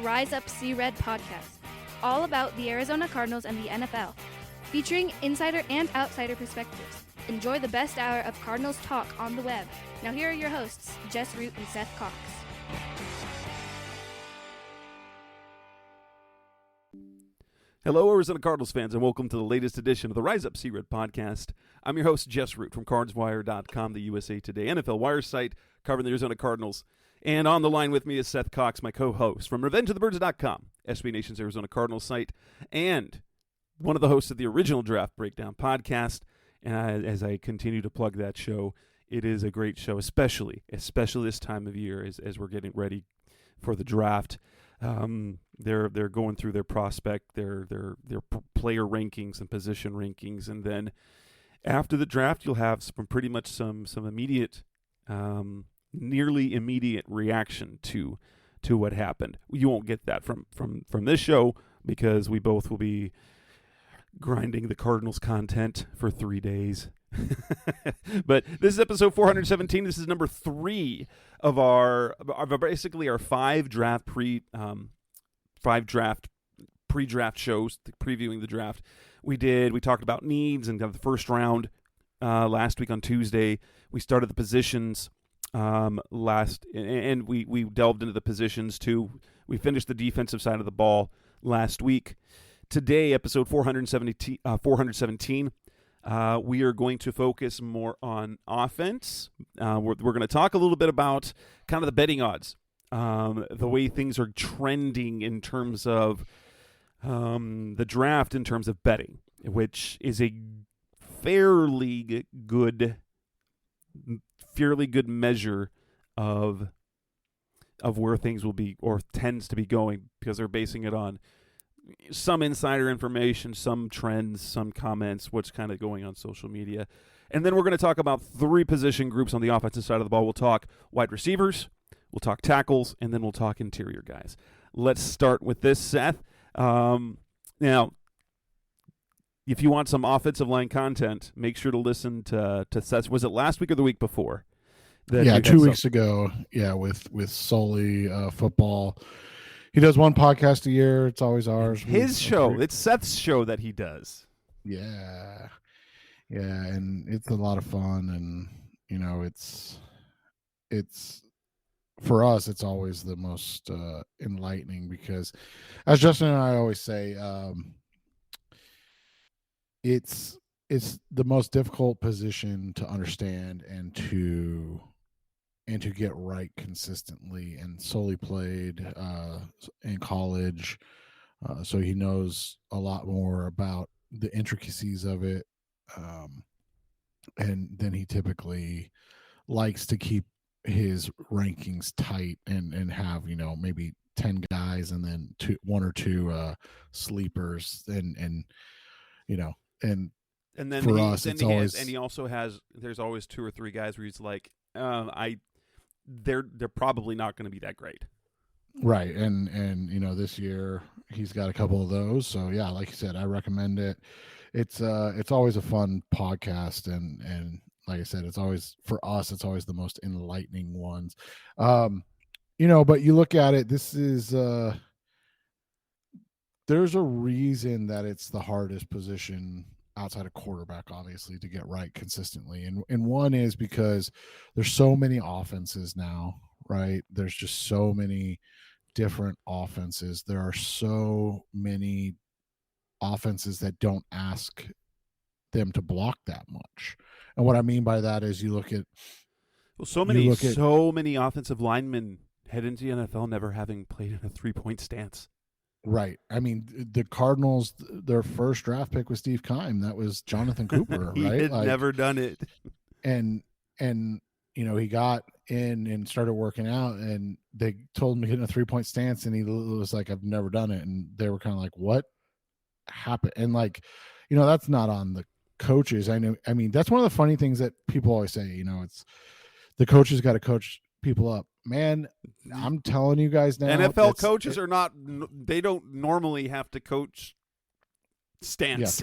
Rise Up See Red podcast, all about the Arizona Cardinals and the NFL, featuring insider and outsider perspectives. Enjoy the best hour of Cardinals talk on the web. Now here are your hosts, Jess Root and Seth Cox. Hello, Arizona Cardinals fans, and welcome to the latest edition of the Rise Up See Red podcast. I'm your host, Jess Root from CardsWire.com, the USA Today NFL Wire site covering the Arizona Cardinals. And on the line with me is Seth Cox, my co-host from RevengeOfTheBirds.com, SB Nation's Arizona Cardinals site, and one of the hosts of the original Draft Breakdown podcast. And as I continue to plug that show, it is a great show, especially this time of year as we're getting ready for the draft. They're going through their prospect, their player rankings and position rankings, and then after the draft, you'll have pretty much some immediate, nearly immediate reaction to what happened. You won't get that from this show because we both will be grinding the Cardinals content for 3 days. But this is episode 417. This is number 3 of our basically our five draft pre-draft shows previewing the draft. We talked about needs and the first round last week on Tuesday. We started the positions and we delved into the positions too. We finished the defensive side of the ball last week. Today, episode 417, we are going to focus more on offense. We're going to talk a little bit about kind of the betting odds, the way things are trending in terms of the draft, in terms of betting, which is a fairly good measure of where things will be, or tends to be going, because they're basing it on some insider information, some trends, some comments, what's kind of going on social media. And then we're going to talk about 3 position groups on the offensive side of the ball. We'll talk wide receivers, we'll talk tackles, and then we'll talk interior guys. Let's start with this, Seth. Now, if you want some offensive line content, make sure to listen to Seth. Was it last week or the week before? 2 weeks ago. Yeah, with Sully Football. He does one podcast a year. It's always ours. His show. It's Seth's show that he does. Yeah, and it's a lot of fun, and it's for us. It's always the most enlightening because, as Justin and I always say, it's the most difficult position to understand and to get right consistently. And Sully played in college, so he knows a lot more about the intricacies of it. And then he typically likes to keep his rankings tight and have maybe 10 guys and then one or two sleepers and then for us it's always, and he also has, there's always 2 or 3 guys where he's like, they're probably not going to be that great. Right. And this year he's got a couple of those. So yeah, like you said, I recommend it. It's always a fun podcast. And like I said, it's always, for us, it's always the most enlightening ones. But you look at it, this is, there's a reason that it's the hardest position outside of quarterback, obviously, to get right consistently. And one is because there's so many offenses now, right? There's just so many different offenses. There are so many offenses that don't ask them to block that much. And what I mean by that is you look at so many offensive linemen head into the NFL never having played in a 3-point stance. Right. I mean, the Cardinals, their first draft pick was Steve Keim. That was Jonathan Cooper, He right? had never done it. And he got in and started working out, and they told him to get in a 3-point stance, and he was like, I've never done it. And they were kind of like, what happened? And that's not on the coaches. I mean, that's one of the funny things that people always say, it's the coaches got to coach people up. Man, I'm telling you guys now, NFL coaches they don't normally have to coach stance.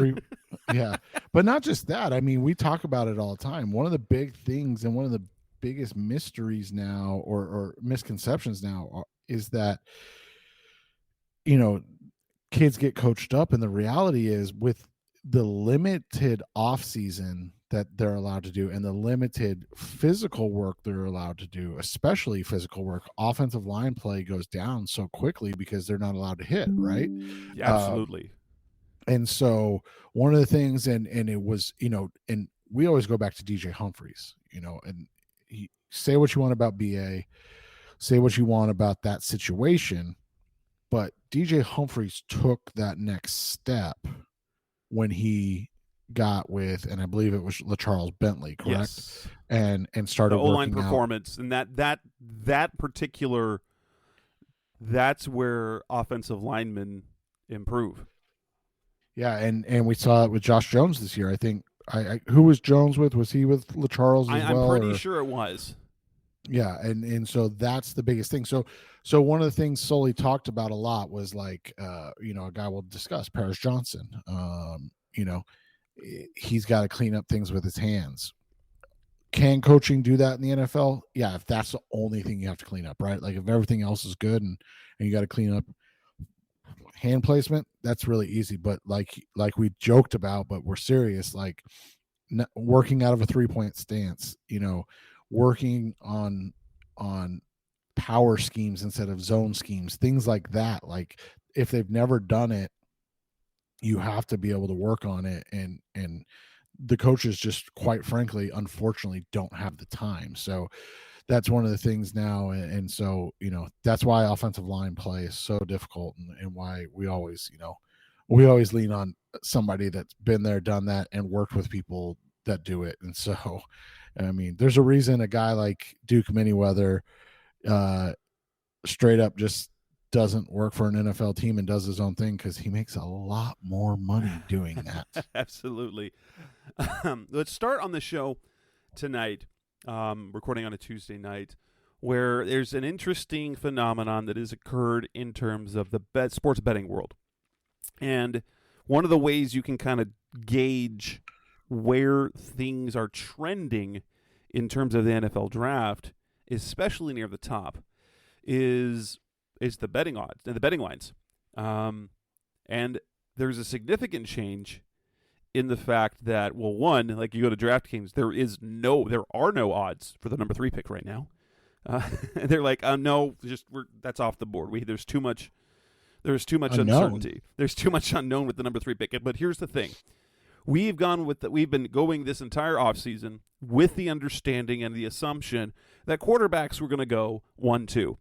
Yeah. But not just that. I mean, we talk about it all the time. One of the big things and one of the biggest mysteries now or misconceptions now is that kids get coached up, and the reality is with the limited off season that they're allowed to do and the limited physical work they're allowed to do, especially physical work, offensive line play goes down so quickly because they're not allowed to hit, right? Yeah, absolutely. And so one of the things, and it was, and we always go back to DJ Humphries, and say what you want about BA, say what you want about that situation, but DJ Humphries took that next step when he got with, and I believe it was LaCharles Bentley, correct? Yes. And started the O-line working performance, and that particular, that's where offensive linemen improve. Yeah, and we saw it with Josh Jones this year. I think who was Jones with? Was he with LaCharles as well? I'm pretty sure it was. Yeah, and so that's the biggest thing. So one of the things Sully talked about a lot was like, a guy we'll discuss, Paris Johnson. He's got to clean up things with his hands. Can coaching do that in the NFL? Yeah, if that's the only thing you have to clean up, right? Like if everything else is good and you got to clean up hand placement, that's really easy. But like we joked about, but we're serious, like working out of a 3-point stance, working on power schemes instead of zone schemes, things like that. Like if they've never done it, you have to be able to work on it, and the coaches just, quite frankly, unfortunately, don't have the time. So that's one of the things now, and so that's why offensive line play is so difficult, and why we always lean on somebody that's been there, done that, and worked with people that do it. And so, I mean, there's a reason a guy like Duke Manyweather straight up just doesn't work for an NFL team and does his own thing, because he makes a lot more money doing that. Absolutely. Let's start on the show tonight, recording on a Tuesday night, where there's an interesting phenomenon that has occurred in terms of the sports betting world. And one of the ways you can kind of gauge where things are trending in terms of the NFL draft, especially near the top, is the betting odds and the betting lines. And there's a significant change in the fact that, well, one, like you go to DraftKings, there are no odds for the number 3 pick right now. They're like, no, that's off the board. There's too much uncertainty. There's too much unknown with the number 3 pick. But here's the thing. We've been going this entire offseason with the understanding and the assumption that quarterbacks were going to go 1-2.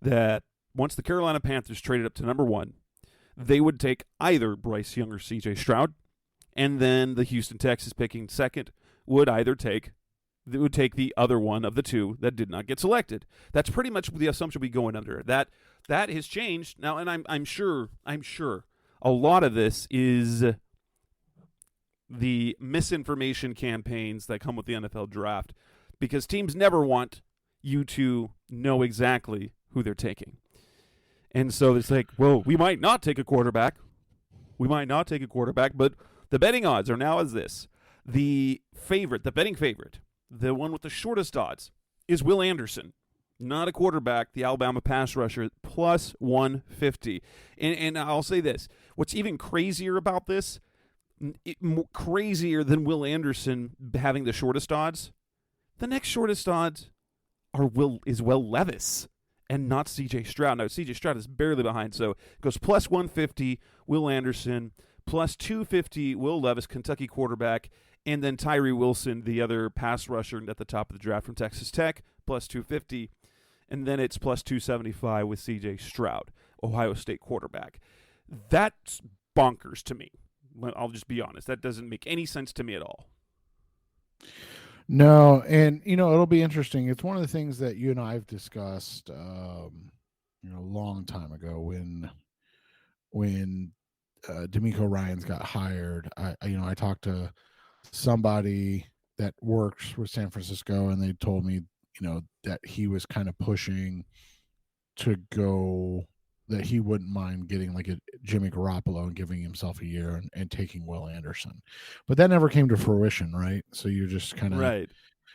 That once the Carolina Panthers traded up to number 1, they would take either Bryce Young or C.J. Stroud, and then the Houston Texans picking second would take the other one of the two that did not get selected. That's pretty much the assumption we going under. That has changed now, and I'm sure a lot of this is the misinformation campaigns that come with the NFL draft, because teams never want you to know exactly who they're taking. And so it's like, well, we might not take a quarterback. But the betting odds are now as this. The betting favorite, the one with the shortest odds, is Will Anderson, not a quarterback, the Alabama pass rusher, plus 150. And I'll say this. What's even crazier about this, crazier than Will Anderson having the shortest odds, the next shortest odds is Will Levis and not C.J. Stroud. Now, C.J. Stroud is barely behind, so it goes plus 150, Will Anderson, plus 250, Will Levis, Kentucky quarterback, and then Tyree Wilson, the other pass rusher at the top of the draft from Texas Tech, plus 250, and then it's plus 275 with C.J. Stroud, Ohio State quarterback. That's bonkers to me. I'll just be honest. That doesn't make any sense to me at all. No, and it'll be interesting. It's one of the things that you and I have discussed, a long time ago when D'Amico Ryans got hired. I talked to somebody that works with San Francisco, and they told me, that he was kind of pushing to go, that he wouldn't mind getting like a Jimmy Garoppolo and giving himself a year and taking Will Anderson. But that never came to fruition, right? So you're just kind of right.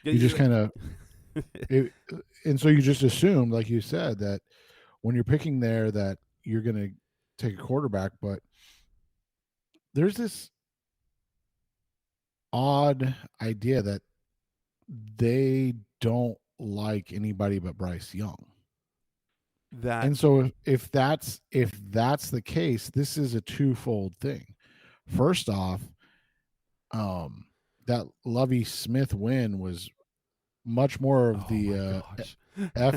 You just kind of and so you just assume, like you said, that when you're picking there that you're going to take a quarterback, but there's this odd idea that they don't like anybody but Bryce Young. And so if that's the case, this is a twofold thing. First off, that Lovie Smith win was much more of the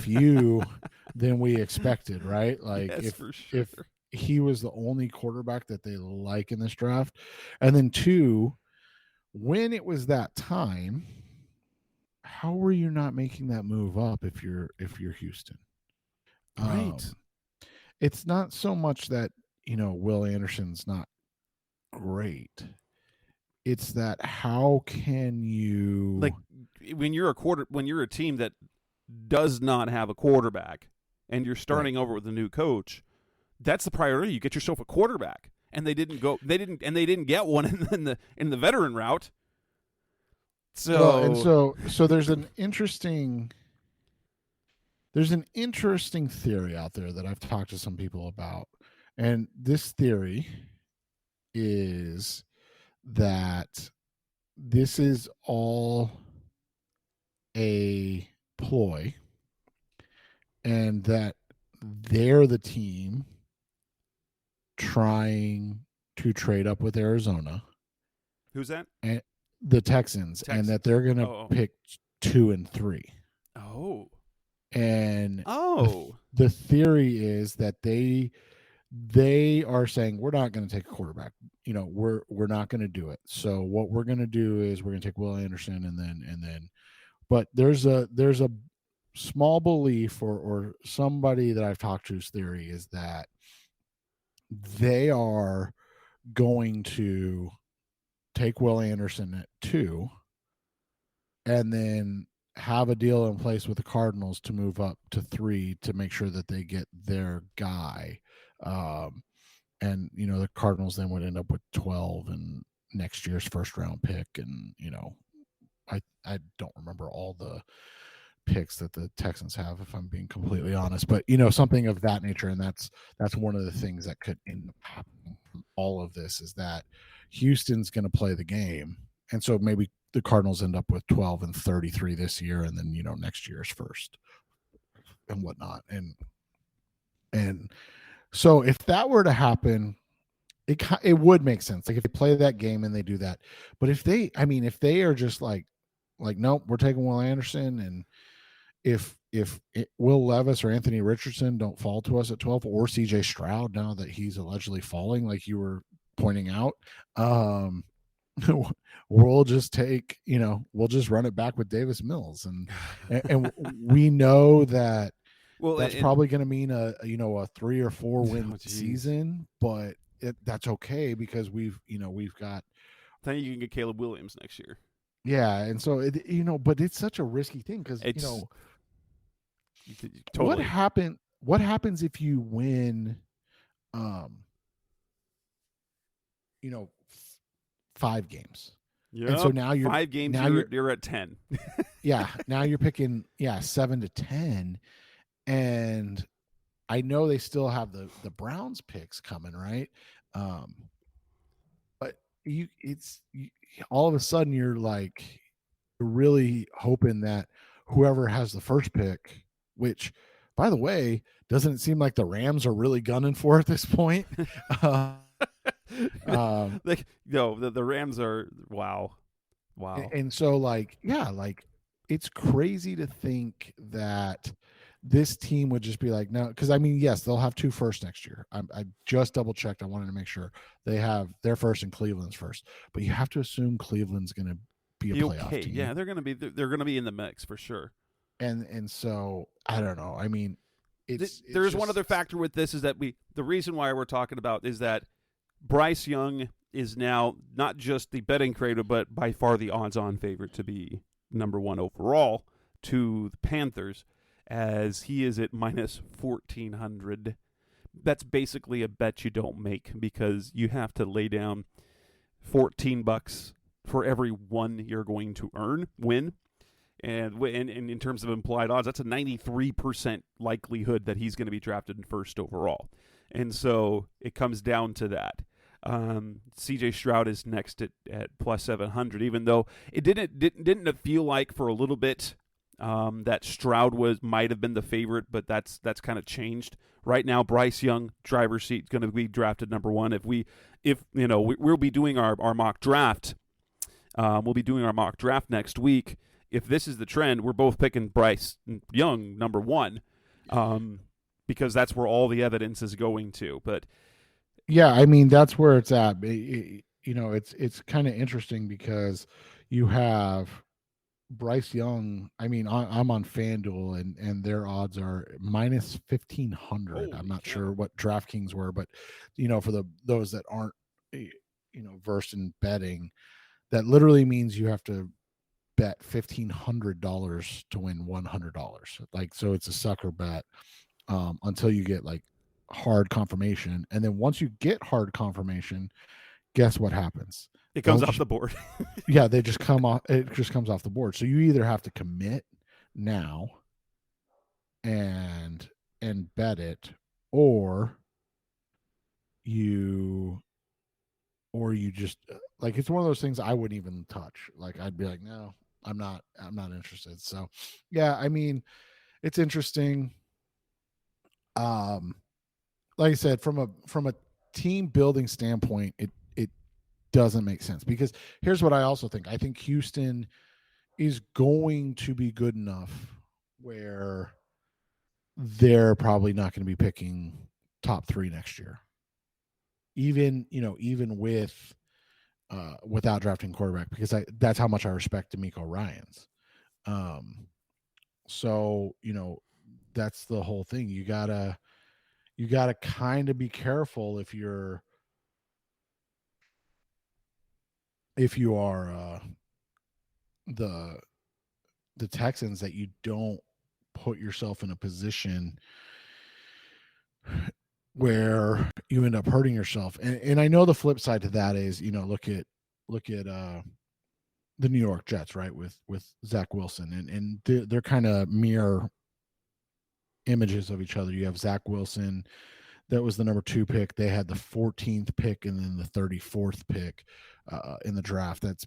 FU than we expected, right? Like yes, if he was the only quarterback that they like in this draft. And then two, when it was that time, how were you not making that move up if you're Houston? Right. It's not so much that, Will Anderson's not great. It's that how can you, like, when you're a team that does not have a quarterback and you're starting over with a new coach, that's the priority. You get yourself a quarterback, and they didn't get one in the veteran route. So there's an interesting theory out there that I've talked to some people about, and this theory is that this is all a ploy, and that they're the team trying to trade up with Arizona. Who's that? And the Texans. And that they're going to pick 2 and 3. Oh. And the theory is that they are saying, we're not going to take a quarterback. We're not going to do it. So what we're going to do is we're going to take Will Anderson and then but there's a small belief or somebody that I've talked to's theory is that they are going to take Will Anderson at 2 and then have a deal in place with the Cardinals to move up to 3 to make sure that they get their guy. And, the Cardinals then would end up with 12 and next year's first round pick. And, I don't remember all the picks that the Texans have, if I'm being completely honest, but, something of that nature. And that's one of the things that could end up happening from all of this is that Houston's going to play the game. And so maybe the Cardinals end up with 12 and 33 this year. And then, next year's first and whatnot. And so if that were to happen, it would make sense. Like if they play that game and they do that, but if they are just like, nope, we're taking Will Anderson. And if Will Levis or Anthony Richardson don't fall to us at 12 or CJ Stroud, now that he's allegedly falling, like you were pointing out, we'll just take, we'll just run it back with Davis Mills. And we know that that's probably going to mean a 3 or 4 win season, but that's okay because we've got. I think you can get Caleb Williams next year. Yeah, and so but it's such a risky thing because totally. What happens if you win, 5 games? Yeah. And so now you're 5 games. You're at 10. Yeah. Now you're picking 7 to 10, and I know they still have the Browns picks coming, right? But all of a sudden you're like, you're really hoping that whoever has the first pick, which by the way, doesn't it seem like the Rams are really gunning for at this point? The Rams are wow. And so it's crazy to think that this team would just be like, no, because yes, they'll have 2 firsts next year. I just double checked. I wanted to make sure they have their first and Cleveland's first, but you have to assume Cleveland's going to be a playoff team. Yeah, they're going to be in the mix for sure. And so I don't know. There's one other factor with this is that the reason why we're talking about is that Bryce Young is now not just the betting creator, but by far the odds-on favorite to be number 1 overall to the Panthers, as he is at minus 1,400. That's basically a bet you don't make because you have to lay down $14 for every one you're going to win. And in terms of implied odds, that's a 93% likelihood that he's going to be drafted in first overall. And so it comes down to that. C.J. Stroud is next at plus 700, even though it didn't feel like for a little bit that Stroud might have been the favorite, but that's kind of changed. Right now, Bryce Young, driver's seat, going to be drafted number 1. We'll be doing our mock draft. We'll be doing our mock draft next week. If this is the trend, we're both picking Bryce Young number 1, because that's where all the evidence is going to. But yeah, I mean, that's where it's at. It's kind of interesting because you have Bryce Young. I mean, I'm on FanDuel and their odds are minus 1,500. I'm not sure what DraftKings were, but for those that aren't versed in betting, that literally means you have to bet $1,500 to win $100. Like, so it's a sucker bet until you get like hard confirmation. And then once you get hard confirmation, guess what happens? It comes off the board. Yeah, they just come off. It just comes off the board. So you either have to commit now and bet it, or you just like, it's one of those things I wouldn't even touch. Like, I'd be like, no, I'm not interested. So yeah, I mean, it's interesting. Like I said, from a team building standpoint, it doesn't make sense, because here's what I also think. I think Houston is going to be good enough where they're probably not going to be picking top 3 next year. Even with without drafting quarterback, because that's how much I respect D'Amico Ryans. So that's the whole thing. You gotta kind of be careful if you are the Texans, that you don't put yourself in a position where you end up hurting yourself. And I know the flip side to that is, look at the New York Jets, right, with Zach Wilson, and they're kind of mirror images of each other. You have Zach Wilson, that was the number 2 pick. They had the 14th pick and then the 34th pick in the draft. That's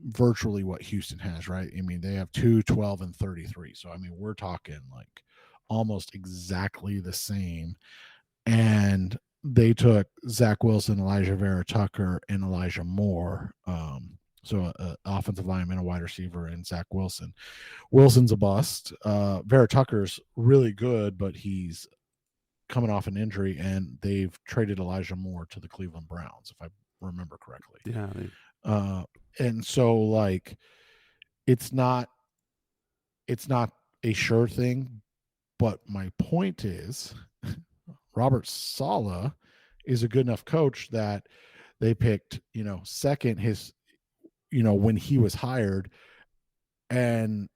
virtually what Houston has, right? I mean, they have 2, 12, and 33. So, I mean, we're talking like almost exactly the same. And they took Zach Wilson, Elijah Vera Tucker, and Elijah Moore. So an offensive lineman, a wide receiver, and Zach Wilson. Wilson's a bust. Vera Tucker's really good, but he's coming off an injury, and they've traded Elijah Moore to the Cleveland Browns, if I remember correctly. Yeah. And so, like, it's not a sure thing, but my point is Robert Saleh is a good enough coach that they picked, second when he was hired, and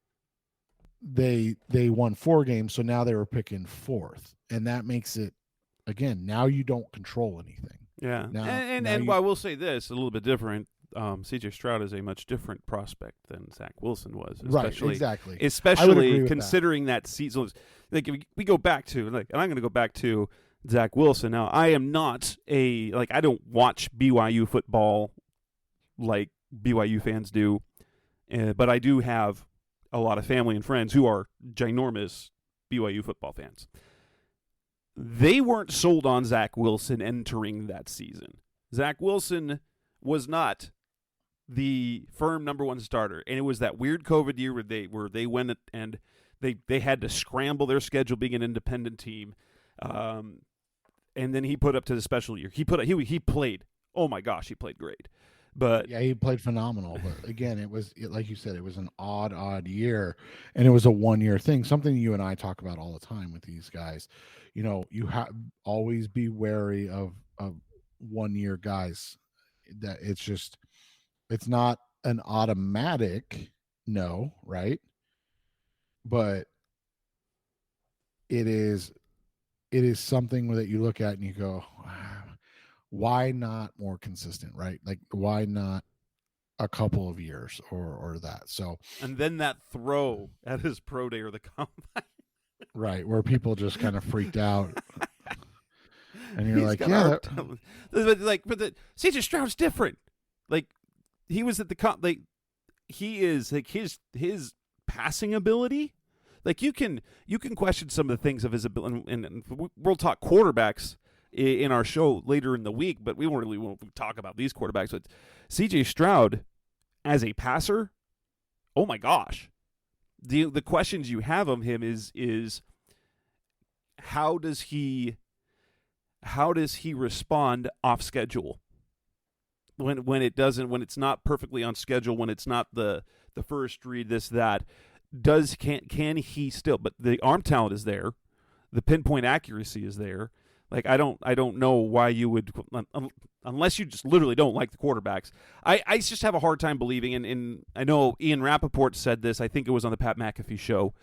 they won 4 games. So now they were picking 4th, and that makes it, again, now you don't control anything. Yeah. And I will say this, a little bit different. C.J. Stroud is a much different prospect than Zach Wilson was. Right, exactly. Especially considering that season. Like, if we go back to, and I'm going to go back to Zach Wilson. Now, I am not I don't watch BYU football like BYU fans do, but I do have a lot of family and friends who are ginormous BYU football fans. They weren't sold on Zach Wilson entering that season. Zach Wilson was not the firm number 1 starter, and it was that weird COVID year where they went and they had to scramble their schedule being an independent team, and then he put up to the special year. He played. Oh my gosh, he played great. But yeah, he played phenomenal. But again, like you said, it was an odd year, and it was a 1-year thing. Something you and I talk about all the time with these guys. You always be wary of 1-year guys. That it's not an automatic no, right? But it is something that you look at and you go, why not more consistent, right? Like, why not a couple of years or that? So, and then that throw at his pro day or the combine, right, where people just kind of freaked out. And you're He's like, got yeah, arm talent. But the CJ Stroud's different. Like, he was at the like, he is like his passing ability. Like, you can question some of the things of his ability, and we'll talk quarterbacks in our show later in the week, but we won't really talk about these quarterbacks. But CJ Stroud as a passer, oh my gosh. The questions you have of him is how does he respond off schedule when it's not perfectly on schedule, when it's not the first read, this that, can he still, but the arm talent is there, the pinpoint accuracy is there. Like, I don't know why you would, unless you just literally don't like the quarterbacks. I just have a hard time believing, and I know Ian Rappaport said this, I think it was on the Pat McAfee show.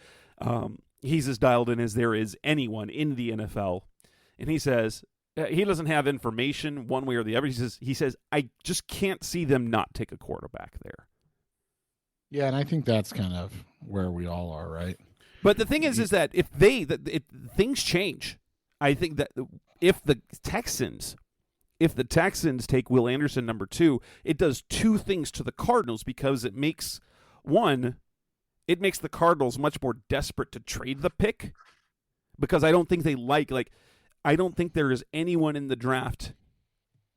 He's as dialed in as there is anyone in the NFL. And he says, he doesn't have information one way or the other. He says, I just can't see them not take a quarterback there. Yeah, and I think that's kind of where we all are, right? But the thing is that if things change, I think that if the Texans take Will Anderson number 2, it does two things to the Cardinals, because it makes the Cardinals much more desperate to trade the pick, because I don't think they I don't think there is anyone in the draft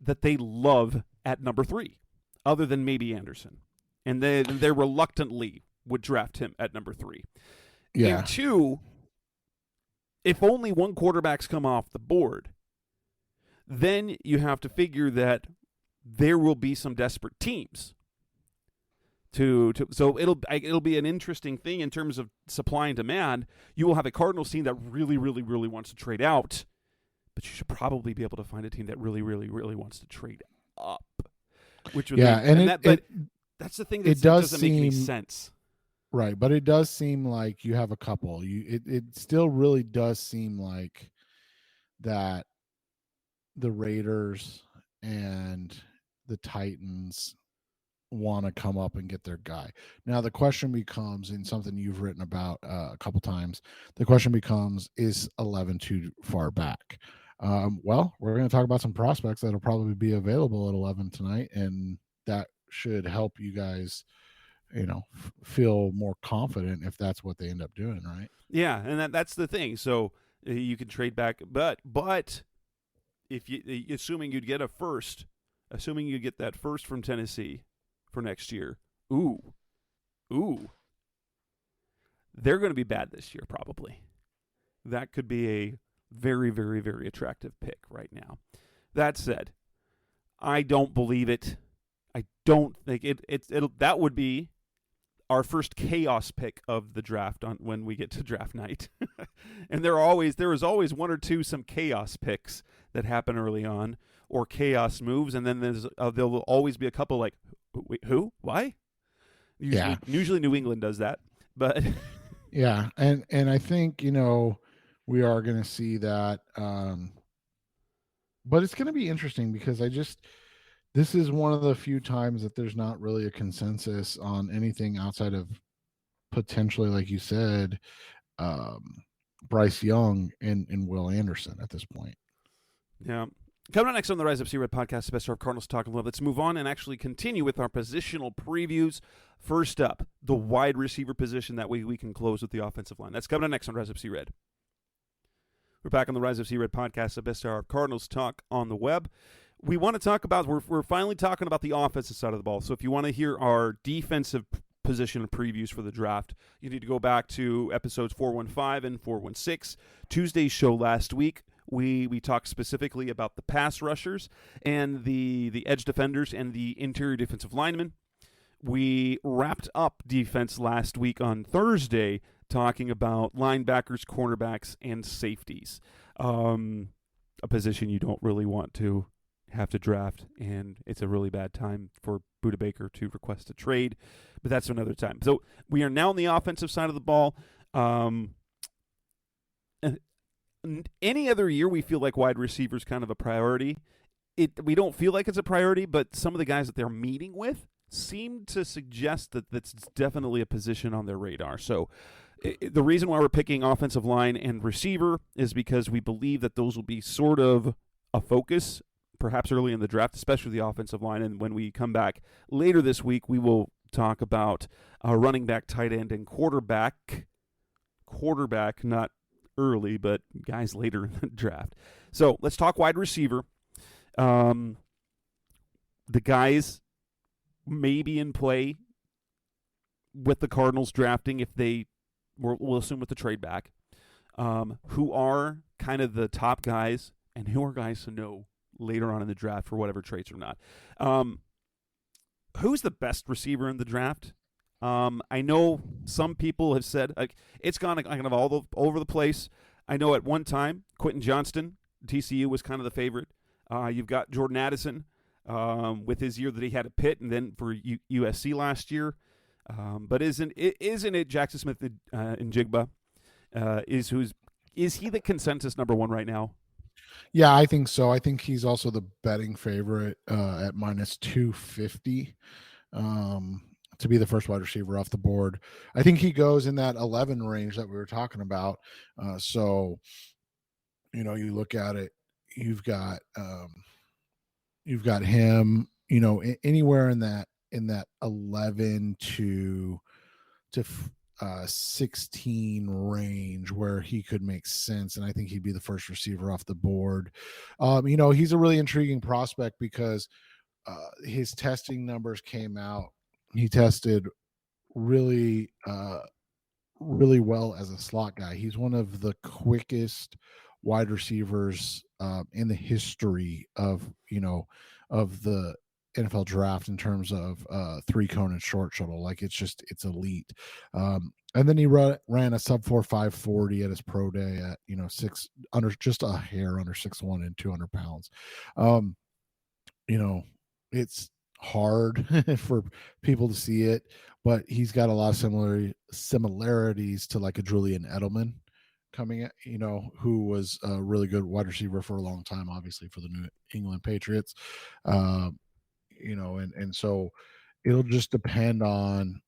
that they love at number 3 other than maybe Anderson. And they reluctantly would draft him at number 3. Yeah. And 2, if only one quarterback's come off the board, then you have to figure that there will be some desperate teams. So it'll be an interesting thing in terms of supply and demand. You will have a Cardinals team that really, really, really wants to trade out, but you should probably be able to find a team that really, really, really wants to trade up. Which would that's the thing that doesn't make any sense. Right, but it does seem like you have a couple. It still really does seem like that the Raiders and the Titans want to come up and get their guy. Now the question becomes, and something you've written about a couple times, the question becomes, is 11 too far back? Well, we're going to talk about some prospects that'll probably be available at 11 tonight, and that should help you guys, feel more confident if that's what they end up doing, right? Yeah, and that's the thing. So you can trade back, but if you, assuming you'd get that first from Tennessee for next year, ooh, they're going to be bad this year probably. That could be a very, very, very attractive pick right now. That said, I don't believe it. I don't think that would be our first chaos pick of the draft when we get to draft night. And there is always one or two some chaos picks that happen early on, or chaos moves, and then there'll always be a couple like, wait, who? Why? Usually New England does that, but yeah, and I think we are going to see that, but it's going to be interesting because this is one of the few times that there's not really a consensus on anything outside of potentially, like you said, Bryce Young and Will Anderson at this point. Yeah. Coming up next on the Rise Up See Red podcast, the best of Cardinals Talk and Love. Let's move on and actually continue with our positional previews. First up, the wide receiver position. That way we can close with the offensive line. That's coming up next on Rise Up See Red. We're back on the Rise Up See Red podcast, the best hour of Cardinals talk on the web. We want to talk about, we're finally talking about the offensive side of the ball. So if you want to hear our defensive position previews for the draft, you need to go back to episodes 415 and 416. Tuesday's show last week, we talked specifically about the pass rushers and the edge defenders and the interior defensive linemen. We wrapped up defense last week on Thursday, talking about linebackers, cornerbacks, and safeties. A position you don't really want to have to draft, and it's a really bad time for Budda Baker to request a trade, but that's another time. So we are now on the offensive side of the ball. Any other year we feel like wide receiver is kind of a priority. We don't feel like it's a priority, but some of the guys that they're meeting with seem to suggest that that's definitely a position on their radar. So the reason why we're picking offensive line and receiver is because we believe that those will be sort of a focus, perhaps early in the draft, especially the offensive line. And when we come back later this week, we will talk about running back, tight end, and quarterback. Quarterback, not early, but guys later in the draft. So let's talk wide receiver. The guys may be in play with the Cardinals drafting if they, we'll assume with the trade back, who are kind of the top guys and who are guys to know later on in the draft for whatever trades or not. Who's the best receiver in the draft? I know some people have said it's gone kind of all over the place. I know at one time, Quentin Johnston, TCU, was kind of the favorite. You've got Jordan Addison with his year that he had at Pitt and then for USC last year. But isn't it Jackson Smith and Jigba? Is he the consensus number one right now? Yeah, I think so. I think he's also the betting favorite at minus 250 to be the first wide receiver off the board. I think he goes in that 11 range that we were talking about. So, you look at it, you've got him, anywhere in that 11 to 16 range where he could make sense, and I think he'd be the first receiver off the board. He's a really intriguing prospect because his testing numbers came out. He tested really really well as a slot guy. He's one of the quickest wide receivers in the history of the NFL draft in terms of three cone and short shuttle. Like it's elite. And then he ran a sub 4.540 at his pro day at just a hair under 6'1" and 200 pounds. It's hard for people to see it, but he's got a lot of similarities to like a Julian Edelman coming at, who was a really good wide receiver for a long time, obviously for the New England Patriots. And so it'll just depend on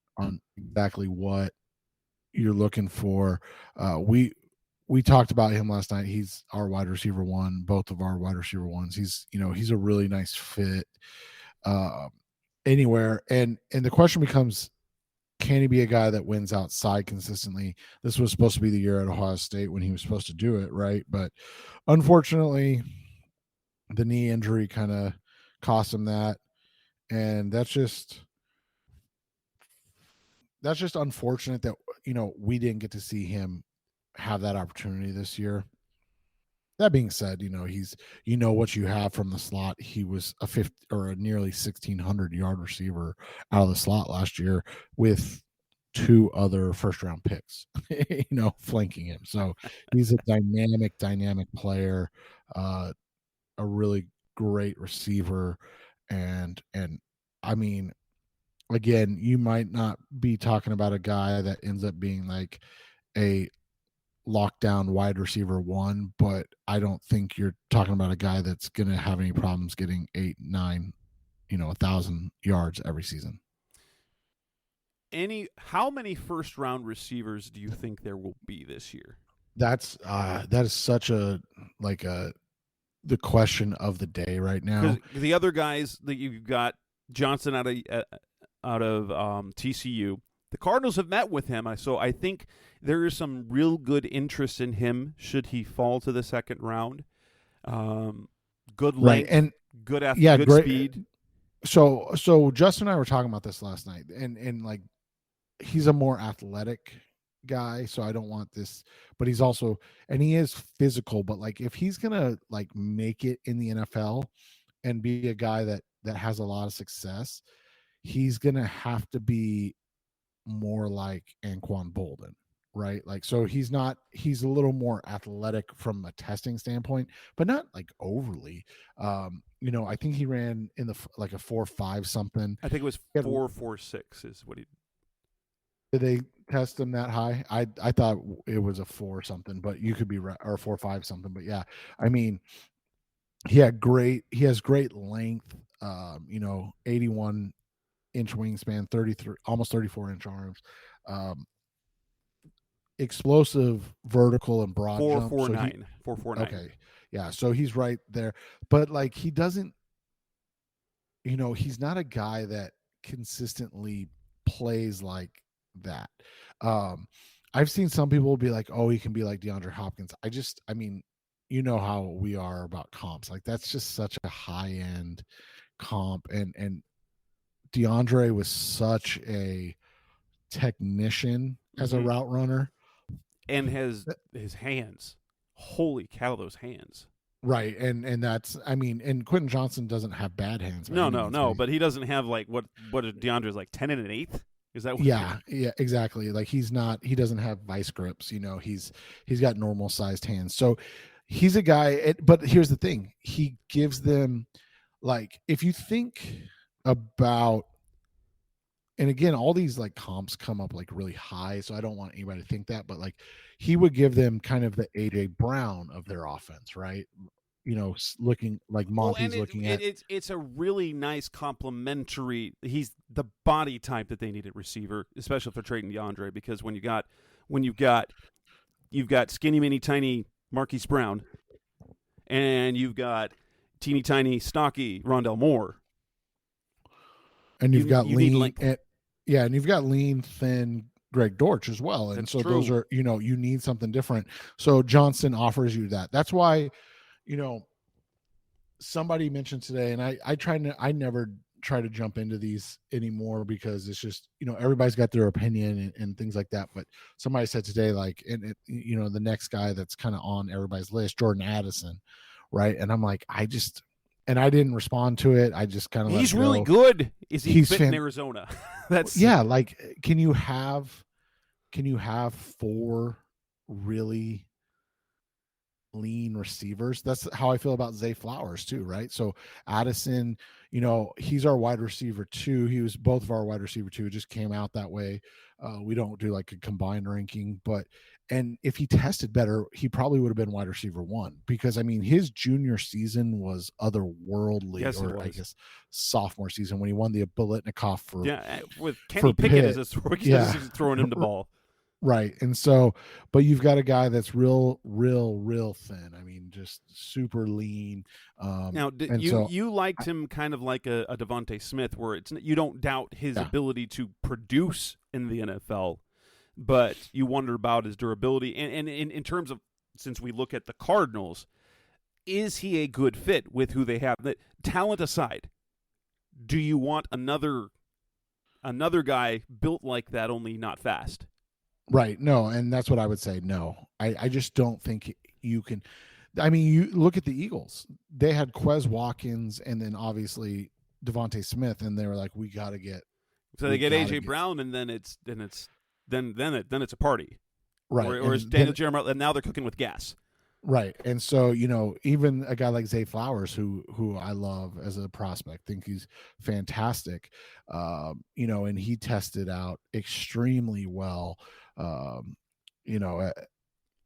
exactly what you're looking for. We talked about him last night. He's our wide receiver one, both of our wide receiver ones. He's a really nice fit anywhere. And the question becomes, can he be a guy that wins outside consistently? This was supposed to be the year at Ohio State when he was supposed to do it, right? But unfortunately, the knee injury kind of cost him that. And that's just unfortunate that, we didn't get to see him have that opportunity this year. That being said, he's, what you have from the slot. He was a nearly 1,600 yard receiver out of the slot last year with two other first round picks, flanking him. So he's a dynamic player, a really great receiver. And I mean, again, you might not be talking about a guy that ends up being like a lockdown wide receiver one, but I don't think you're talking about a guy that's going to have any problems getting 8, 9, 1,000 yards every season. How many first round receivers do you think there will be this year? That is such the question of the day right now. The other guys that you've got, Johnson out of TCU. The Cardinals have met with him, so I think there is some real good interest in him should he fall to the second round. Good length, and good speed. So Justin and I were talking about this last night, and like he's a more athletic guy, so I don't want this, but he's also, and he is physical, but like if he's gonna like make it in the NFL and be a guy that has a lot of success, he's gonna have to be more like Anquan Bolden, right? Like, so he's a little more athletic from a testing standpoint, but not like overly. I think he ran in like a 4.5 something. I think it was 4.46 is what he. Did they test him that high? I thought it was a 4 something, but you could be right, or 4.5 something. But yeah, I mean, he has great length. 81 inch wingspan, 33, almost 34 inch arms, explosive vertical and broad jump. 4.49. Okay. Yeah, so he's right there. But like he doesn't, he's not a guy that consistently plays like that. Um, I've seen some people be like, "Oh, he can be like DeAndre Hopkins." I mean, you know how we are about comps. Like that's just such a high end comp, and DeAndre was such a technician as a route runner, and his hands. Holy cow, those hands! right? And that's, I mean, and Quentin Johnson doesn't have bad hands. No, but he doesn't have like what DeAndre's like 10 and an eighth. Is that what yeah, exactly. Like he doesn't have vice grips. He's got normal sized hands. So he's a guy. But here's the thing: he gives them, like, if you think about, and again, all these like comps come up like really high, so I don't want anybody to think that, but like he would give them kind of the AJ Brown of their offense, right? Looking like Monty's looking at. It's a really nice complementary. He's the body type that they need at receiver, especially if they're trading DeAndre, because when you've got skinny mini tiny Marquise Brown, and you've got teeny tiny stocky Rondell Moore, and you've got lean, and you've got lean thin Greg Dortch as well, and so those are you need something different. So Johnson offers you that. That's why. Somebody mentioned today, and I never try to jump into these anymore because it's just, everybody's got their opinion and things like that. But somebody said today, like, and the next guy that's kind of on everybody's list, Jordan Addison, right? And I'm like, I didn't respond to it. I just kind of, he's really good. Is he fit in Arizona? That's like, can you have 4 really lean receivers? That's how I feel about Zay Flowers too, right? So Addison, he's our wide receiver 2. He was both of our wide receiver 2. It just came out that way. We don't do like a combined ranking, and if he tested better, he probably would have been wide receiver 1, because I mean his junior season was otherworldly. Yes, or I guess sophomore season when he won the Biletnikoff with Kenny Pickett as his throwing him the ball. Right. And so, but you've got a guy that's real thin. I mean, just super lean. Now, you liked him kind of like a Devontae Smith, where you don't doubt his ability to produce in the NFL, but you wonder about his durability. And in terms of, since we look at the Cardinals, is he a good fit with who they have? Talent aside, do you want another guy built like that, only not fast? Right. No, and that's what I would say. No, I just don't think you can. I mean, you look at the Eagles. They had Quez Watkins and then obviously Devontae Smith, and they were like, we got to get. So they get AJ Brown, and then it's a party, right? Or is Daniel Jeremiah, and now they're cooking with gas. Right. And so, even a guy like Zay Flowers, who I love as a prospect, think he's fantastic, and he tested out extremely well,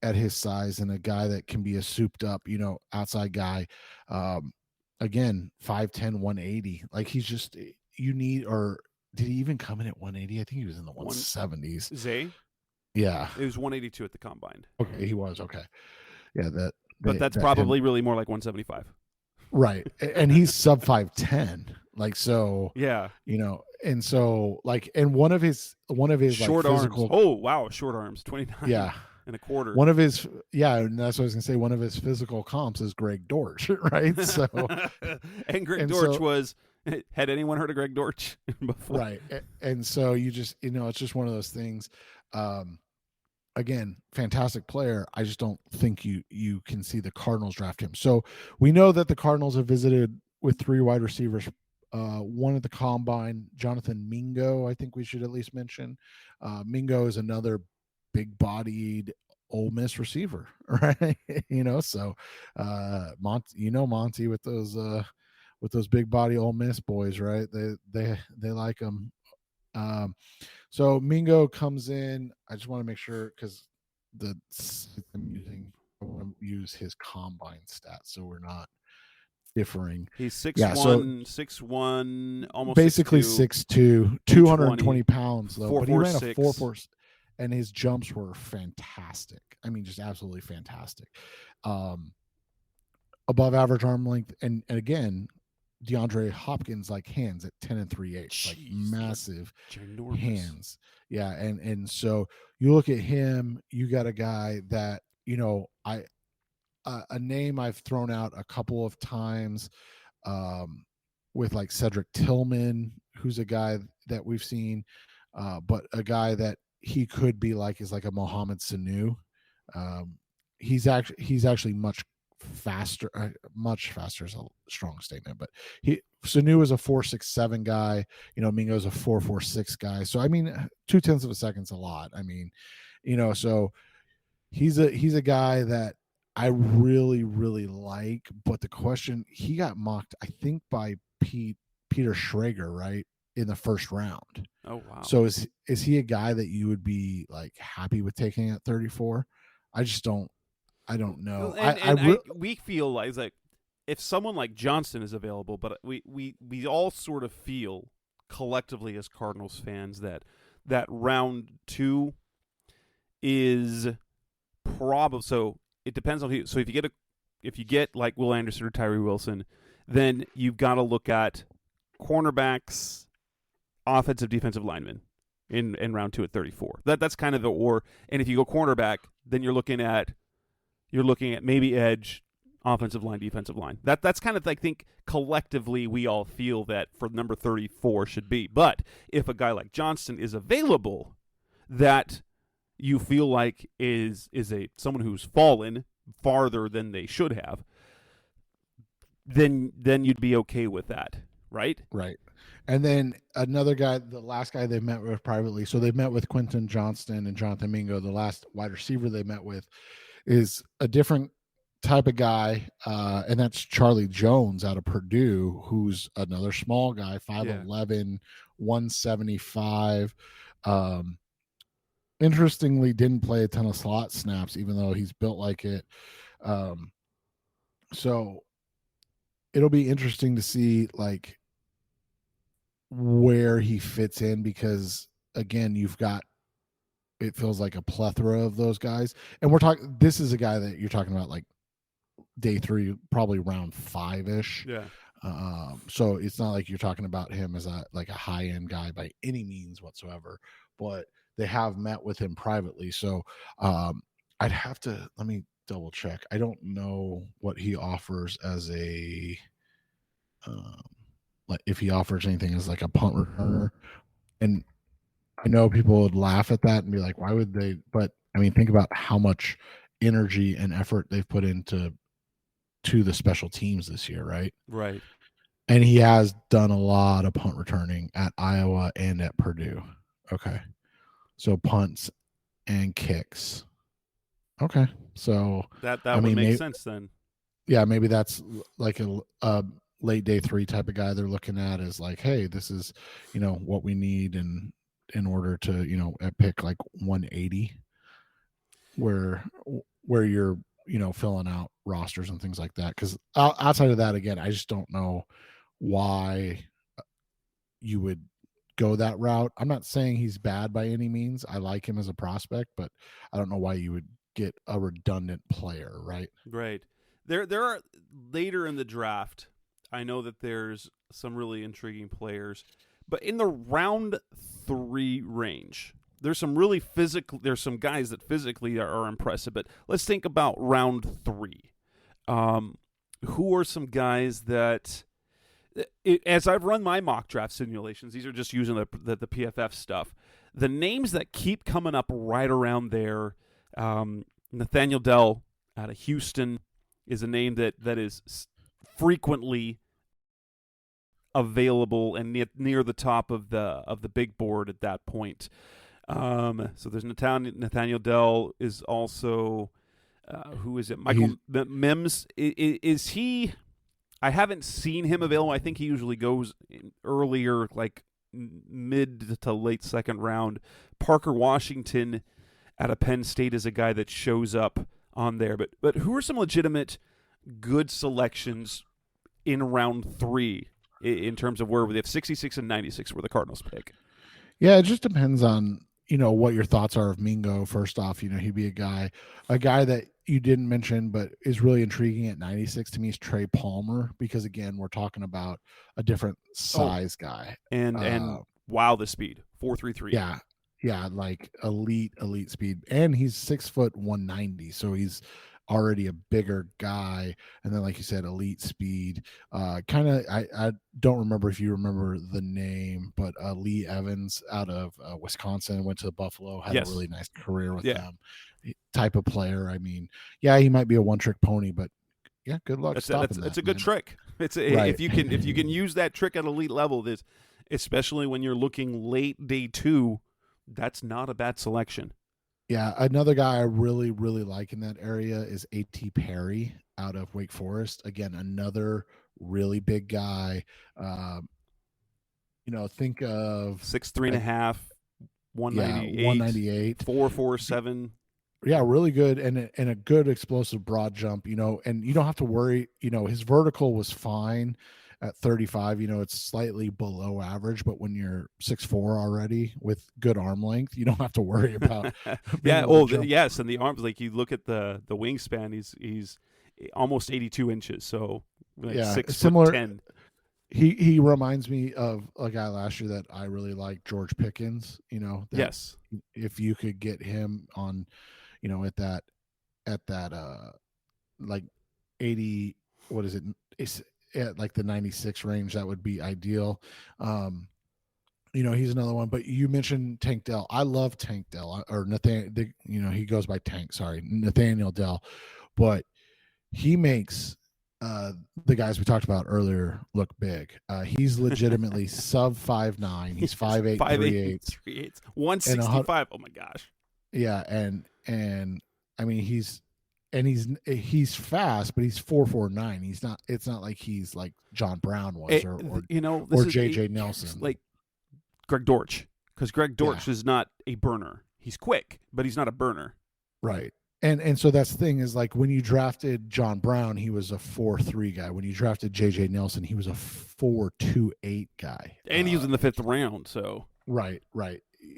at his size, and a guy that can be a souped up, outside guy. Again, 5'10", 180. Like he's just, or did he even come in at 180? I think he was in the 170s. Zay? Yeah. It was 182 at the combine. Okay, he was. Okay. Yeah, but that's probably really more like 175. Right. And he's sub 5'10". Like, so, yeah, and so like, and one of his short like, physical, arms. Oh, wow. Short arms, 29. Yeah. And a quarter. One of his, and that's what I was gonna say. One of his physical comps is Greg Dortch, right? So, and Dortch had anyone heard of Greg Dortch before? Right. And so you just, it's just one of those things. Again, fantastic player. I just don't think you can see the Cardinals draft him. So we know that the Cardinals have visited with 3 wide receivers. One at the combine, Jonathan Mingo, I think we should at least mention. Mingo is another big-bodied Ole Miss receiver, right? So Monty with those big-body Ole Miss boys, right? They like them. So Mingo comes in. I just want to make sure, because I'm use his combine stats, so we're not differing. He's 6'1", 6'1", almost basically 6'2", 220 pounds though. 4, but he ran a 4.46, and his jumps were fantastic. I mean, just absolutely fantastic. above average arm length, and again, DeAndre Hopkins like hands at 10 3/8, like massive hands. Yeah, and so you look at him, you got a guy that, a name I've thrown out a couple of times, with like Cedric Tillman, who's a guy that we've seen, but a guy that he could be like is like a Mohamed Sanu. He's actually much faster. Much faster is a strong statement, but Sanu is a 4.67 guy. Mingo's a 4.46 guy. So I mean, 0.2 of a second's a lot. I mean, so he's a guy that I really, really like. But the question, he got mocked, I think, by Peter Schrager, right, in the first round. Oh wow! So is he a guy that you would be like happy with taking at 34? I don't know. We feel like if someone like Johnston is available, but we all sort of feel collectively as Cardinals fans that round 2 is probably, so it depends on who. So if you get like Will Anderson or Tyree Wilson, then you've got to look at cornerbacks, offensive, defensive linemen in round 2 at 34. That's kind of and if you go cornerback, then you're looking at maybe edge, offensive line, defensive line. That's kind of, I think, collectively we all feel that for number 34 should be. But if a guy like Johnston is available, that you feel like is someone who's fallen farther than they should have, then you'd be okay with that, right? Right. And then another guy, the last guy they met with privately, so they met with Quentin Johnston and Jonathan Mingo. The last wide receiver they met with is a different type of guy, and that's Charlie Jones out of Purdue, who's another small guy, 5'11", 175. Interestingly, didn't play a ton of slot snaps, even though he's built like it. So it'll be interesting to see like where he fits in, because again, it feels like a plethora of those guys, and this is a guy that you're talking about like day 3, probably round 5-ish. Yeah. So it's not like you're talking about him as a high end guy by any means whatsoever, but they have met with him privately. So I'd have to, let me double check. I don't know what he offers as a like if he offers anything as like a punt returner. And I know people would laugh at that and be like, why would they? But I mean, think about how much energy and effort they've put into the special teams this year, right? Right. And he has done a lot of punt returning at Iowa and at Purdue. Okay. So punts and kicks. Okay. So that would make sense then. Yeah, maybe that's like a late day 3 type of guy they're looking at, is like, hey, this is, what we need in order to, at pick like 180, where you're, filling out rosters and things like that. Because outside of that, again, I just don't know why you would go that route. I'm not saying he's bad by any means. I like him as a prospect, but I don't know why you would get a redundant player, right? Right. There are later in the draft, I know that there's some really intriguing players, but in the round 3 range, there's some really there's some guys that physically are impressive, but let's think about round 3. Who are some guys that, as I've run my mock draft simulations, these are just using the PFF stuff, the names that keep coming up right around there, Nathaniel Dell out of Houston is a name that is frequently available and near the top of the big board at that point. So there's Nathaniel Dell is also, who is it? Michael Mims. Is he? I haven't seen him available. I think he usually goes earlier, like mid to late second round. Parker Washington out of Penn State is a guy that shows up on there. But who are some legitimate good selections in round 3 in terms of where they have 66 and 96 where the Cardinals pick? Yeah, it just depends on, what your thoughts are of Mingo. First off, he'd be a guy that you didn't mention, but is really intriguing at 96 to me is Trey Palmer, because again, we're talking about a different size guy. And wow, the speed 4.33. Yeah, like elite speed, and he's 6'190", so he's already a bigger guy. And then, like you said, elite speed. Kind of, I don't remember if you remember the name, but Lee Evans out of Wisconsin went to Buffalo, had a really nice career with them. Type of player. I mean, yeah, he might be a one-trick pony, but yeah, good luck stopping that. It's a good trick. It's if you can use that trick at elite level, especially when you're looking late day 2, that's not a bad selection. Yeah, another guy I really, really like in that area is A.T. Perry out of Wake Forest. Again, another really big guy. Think of 6'3.5", 198, 198, 4.47. Yeah, really good, and a good explosive broad jump. And you don't have to worry. His vertical was fine at 35. It's slightly below average, but when you're 6'4" already with good arm length, you don't have to worry about. Yes, and the arms, like you look at the wingspan, he's almost 82 inches, so like 6'10". He reminds me of a guy last year that I really like, George Pickens. Yes, if you could get him on, at that like 80, what is it? It's at like the 96 range, that would be ideal. He's another one, but you mentioned Tank Dell. I love Tank Dell, or he goes by Tank, sorry, Nathaniel Dell, but he makes the guys we talked about earlier look big. He's legitimately sub 5'9". He's 5'8", 3/8", 165. Oh my gosh. Yeah, and I mean he's fast, but he's 4.49. He's not. It's not like he's like John Brown was, or JJ Nelson, like Greg Dortch, because Greg Dortch is not a burner. He's quick, but he's not a burner. Right. And so that's the thing is, like, when you drafted John Brown, he was a 4.3 guy. When you drafted JJ Nelson, he was a 4.28 guy. And he was in the 5th round, so. Right.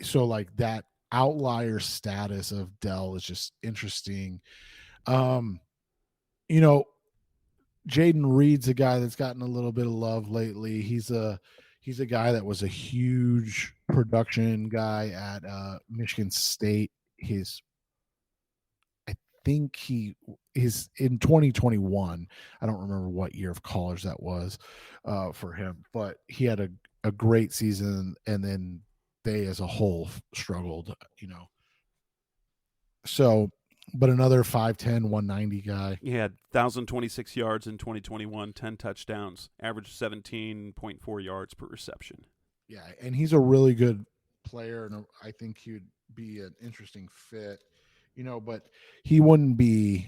So like that outlier status of Dell is just interesting. Jaden Reed's a guy that's gotten a little bit of love lately. He's a guy that was a huge production guy at Michigan State. I think he is in 2021. I don't remember what year of college that was for him, but he had a great season, and then they as a whole struggled, So, but another 5'10", 190 guy. He had 1,026 yards in 2021, 10 touchdowns, average 17.4 yards per reception. Yeah, and he's a really good player, and I think he'd be an interesting fit. But he wouldn't be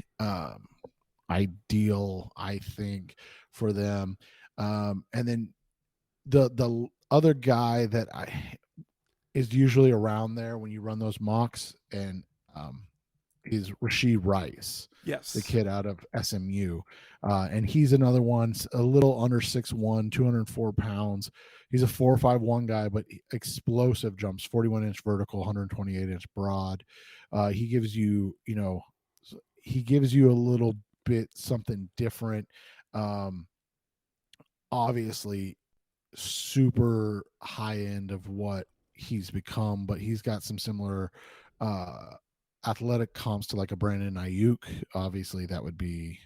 ideal, I think, for them. And then the other guy that is usually around there when you run those mocks and is Rashee Rice. Yes, the kid out of SMU, and he's another one, a little under 6'1", 204 pounds. He's a 4.51 guy, but explosive jumps, 41-inch vertical, 128-inch broad. He gives you, a little bit something different. Obviously, super high end of what he's become, but he's got some similar athletic comps to like a Brandon Ayuk. Obviously, that would be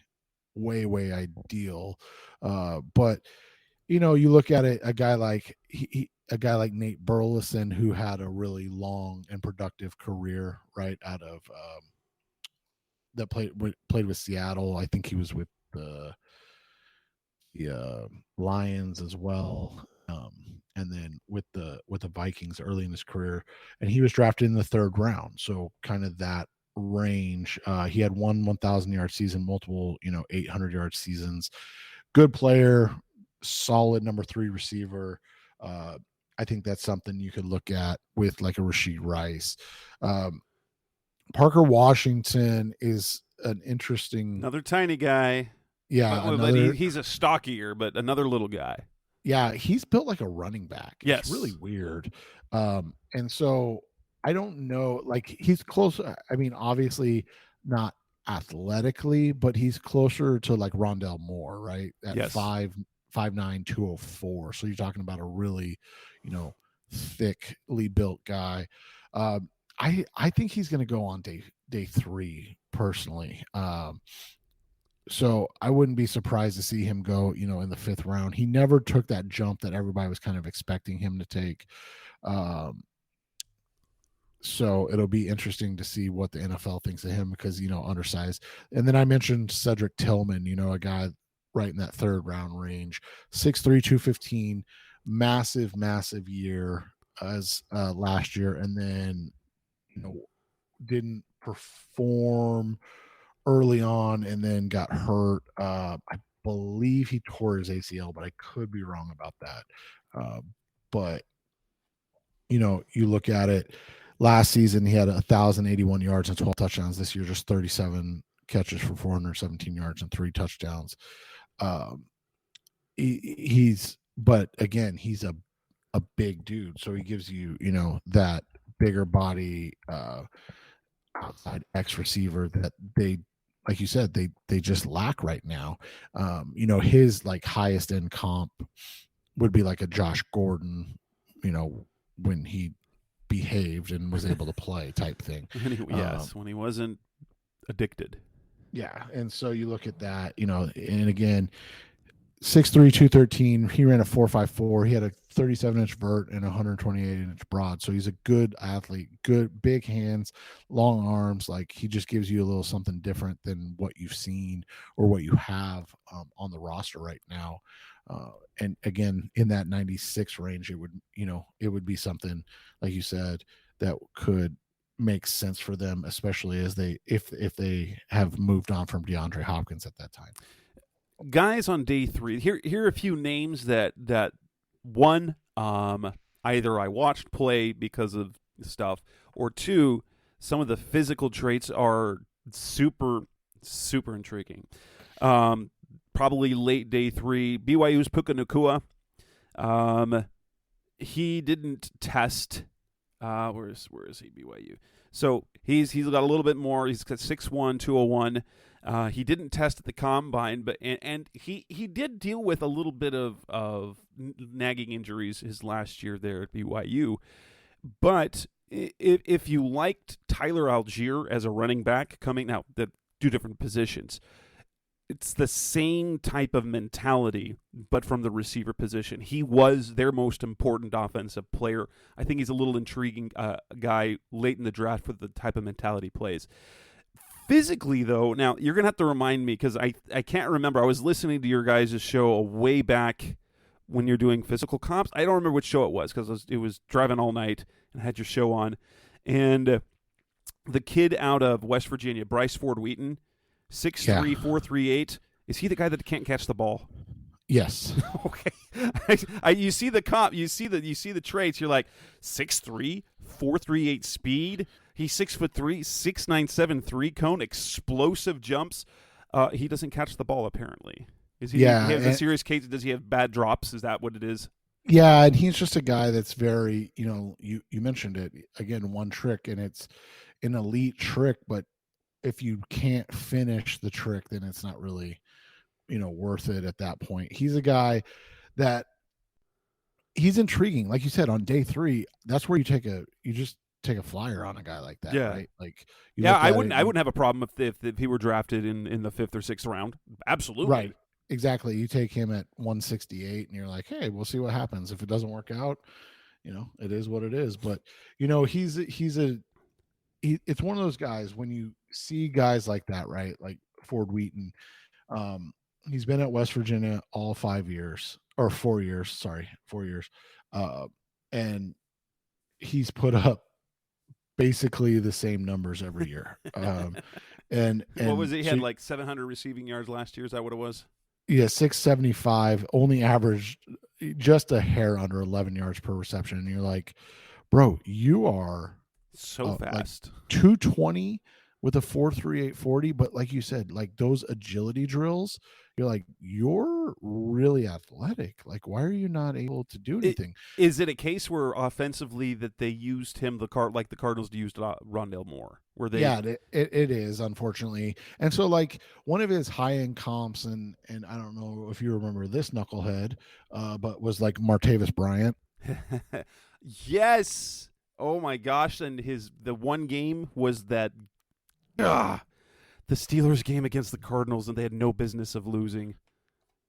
way ideal. But you look at it, a guy like Nate Burleson, who had a really long and productive career right out of that played with Seattle. I think he was with the Lions as well, and then with the Vikings early in his career, and he was drafted in the 3rd round. So kind of that range. He had 1,000-yard season, multiple 800-yard seasons. Good player, solid number 3 receiver. I think that's something you could look at with like a Rashee Rice. Parker Washington is an interesting, another tiny guy. Yeah, but he's a stockier, but another little guy. Yeah, he's built like a running back. Yes, it's really weird. And so I don't know. Like he's close. I mean, obviously not athletically, but he's closer to like Rondell Moore, right? At Yes. 5'9", 204. So you're talking about a really, thickly built guy. I think he's going to go on day 3 personally. So I wouldn't be surprised to see him go, in the 5th round. He never took that jump that everybody was kind of expecting him to take. So it'll be interesting to see what the NFL thinks of him because, undersized. And then I mentioned Cedric Tillman, a guy right in that 3rd round range, 6'3", 215, massive year as last year. And then, didn't perform early on and then got hurt. I believe he tore his ACL, but I could be wrong about that. But you look at it, last season he had 1,081 yards and 12 touchdowns. This year, just 37 catches for 417 yards and 3 touchdowns. But again, he's a big dude, so he gives you, that bigger body outside X receiver that they, like you said, they just lack right now. His like highest end comp would be like a Josh Gordon, when he behaved and was able to play type thing. When he wasn't addicted. Yeah. And so you look at that, and again, 6'3", 213. He ran a 4.54. He had a 37-inch vert and 128-inch broad. So he's a good athlete, good big hands, long arms. Like he just gives you a little something different than what you've seen or what you have on the roster right now. And again, in that 96 range, it would be something like you said that could make sense for them, especially as if they have moved on from DeAndre Hopkins at that time. Guys on day 3, here are a few names that one, either I watched play because of stuff, or 2, some of the physical traits are super intriguing. Probably late day 3, BYU's Puka Nacua. He didn't test. Where is he? BYU. So he's got a little bit more. He's got 6'1", 201. He didn't test at the combine, but and he did deal with a little bit of nagging injuries his last year there at BYU. But if you liked Tyler Algier as a running back coming now, the 2 different positions, it's the same type of mentality, but from the receiver position. He was their most important offensive player. I think he's a little intriguing guy late in the draft for the type of mentality he plays. Physically, though, now you're going to have to remind me because I can't remember. I was listening to your guys' show way back when you're doing physical comps. I don't remember which show it was because it was driving all night and had your show on. And the kid out of West Virginia, Bryce Ford Wheaton, 6'3", 438. Is he the guy that can't catch the ball? Yes. Okay. You see the comp. You see the traits. You're like 6'3", 438 speed. He's 6'3", 6'9", 7'3" cone, explosive jumps. He doesn't catch the ball apparently. Is he? Yeah, he has a serious case. Does he have bad drops? Is that what it is? Yeah, and he's just a guy that's very, you mentioned it again, one trick, and it's an elite trick, but if you can't finish the trick, then it's not really, worth it at that point. He's a guy that he's intriguing. Like you said, on day 3, that's where you just take a flyer on a guy like that. Yeah. Right? Like, I wouldn't have a problem if he were drafted in the 5th or 6th round. Absolutely. Right. Exactly. You take him at 168 and you're like, hey, we'll see what happens. If it doesn't work out, it is what it is. But, it's one of those guys when you see guys like that, right? Like Ford Wheaton, he's been at West Virginia all 4 years. And he's put up basically the same numbers every year. And what was it? He had like 700 receiving yards last year. Is that what it was? Yeah, 675, only averaged just a hair under 11 yards per reception. And you're like, bro, you are so fast. Like 220 with a 4.38 40. But like you said, like those agility drills, you're like, you're really athletic. Like, why are you not able to do anything? Is it a case where offensively that they used him like the Cardinals used Rondale Moore? Where they Yeah, it is, unfortunately. And so, like, one of his high end comps, and I don't know if you remember this knucklehead, but was like Martavis Bryant. Yes. Oh my gosh! And the one game was that the Steelers game against the Cardinals, and they had no business of losing.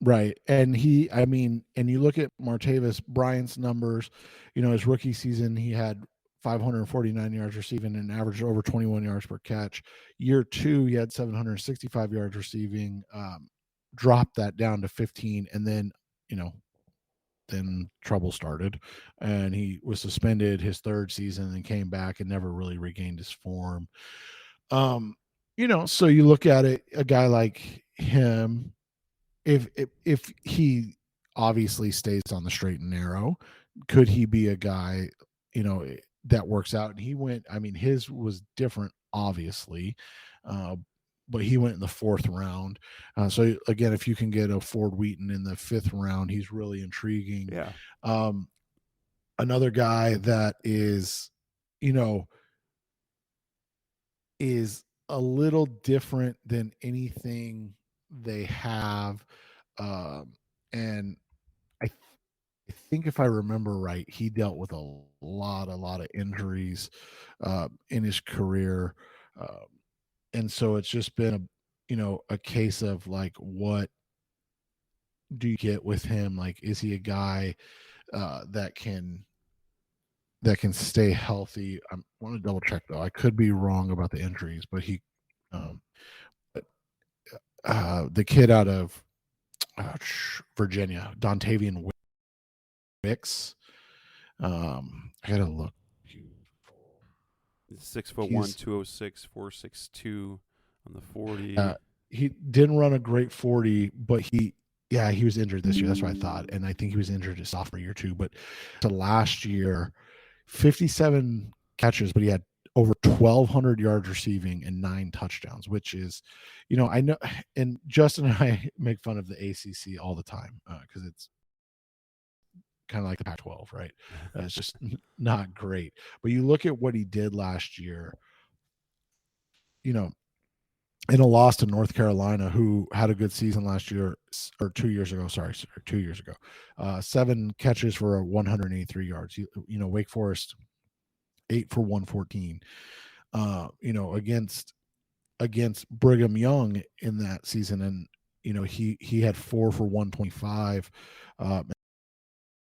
Right. And and you look at Martavis Bryant's numbers, his rookie season, he had 549 yards receiving and averaged over 21 yards per catch. Year 2, he had 765 yards receiving, dropped that down to 15. And then, then trouble started, and he was suspended his third season and came back and never really regained his form. So you look at it, a guy like him, if he obviously stays on the straight and narrow, could he be a guy, that works out? And he went, his was different, obviously, but he went in the 4th round. So again, if you can get a Ford Wheaton in the 5th round, he's really intriguing. Yeah. Another guy that is, is a little different than anything they have. And I think if I remember right, he dealt with a lot of injuries in his career. And so it's just been a case of like, what do you get with him? Like, is he a guy that can stay healthy? I want to double check though. I could be wrong about the injuries, but the kid out of Virginia, Dontavian Wicks. I gotta look. 6'1", 206, 462 on the 40. He didn't run a great 40, but he was injured this year. That's what I thought, and I think he was injured his sophomore year too. But to last year, 57 catches, but he had over 1,200 yards receiving and 9 touchdowns, which is, I know, and Justin and I make fun of the ACC all the time because it's kind of like the Pac-12, right? It's just not great. But you look at what he did last year, in a loss to North Carolina, who had a good season last year, or 2 years ago. Sorry, 2 years ago. 7 catches for 183 yards. Wake Forest, 8 for 114. Against Brigham Young in that season, and he had 4 for 125.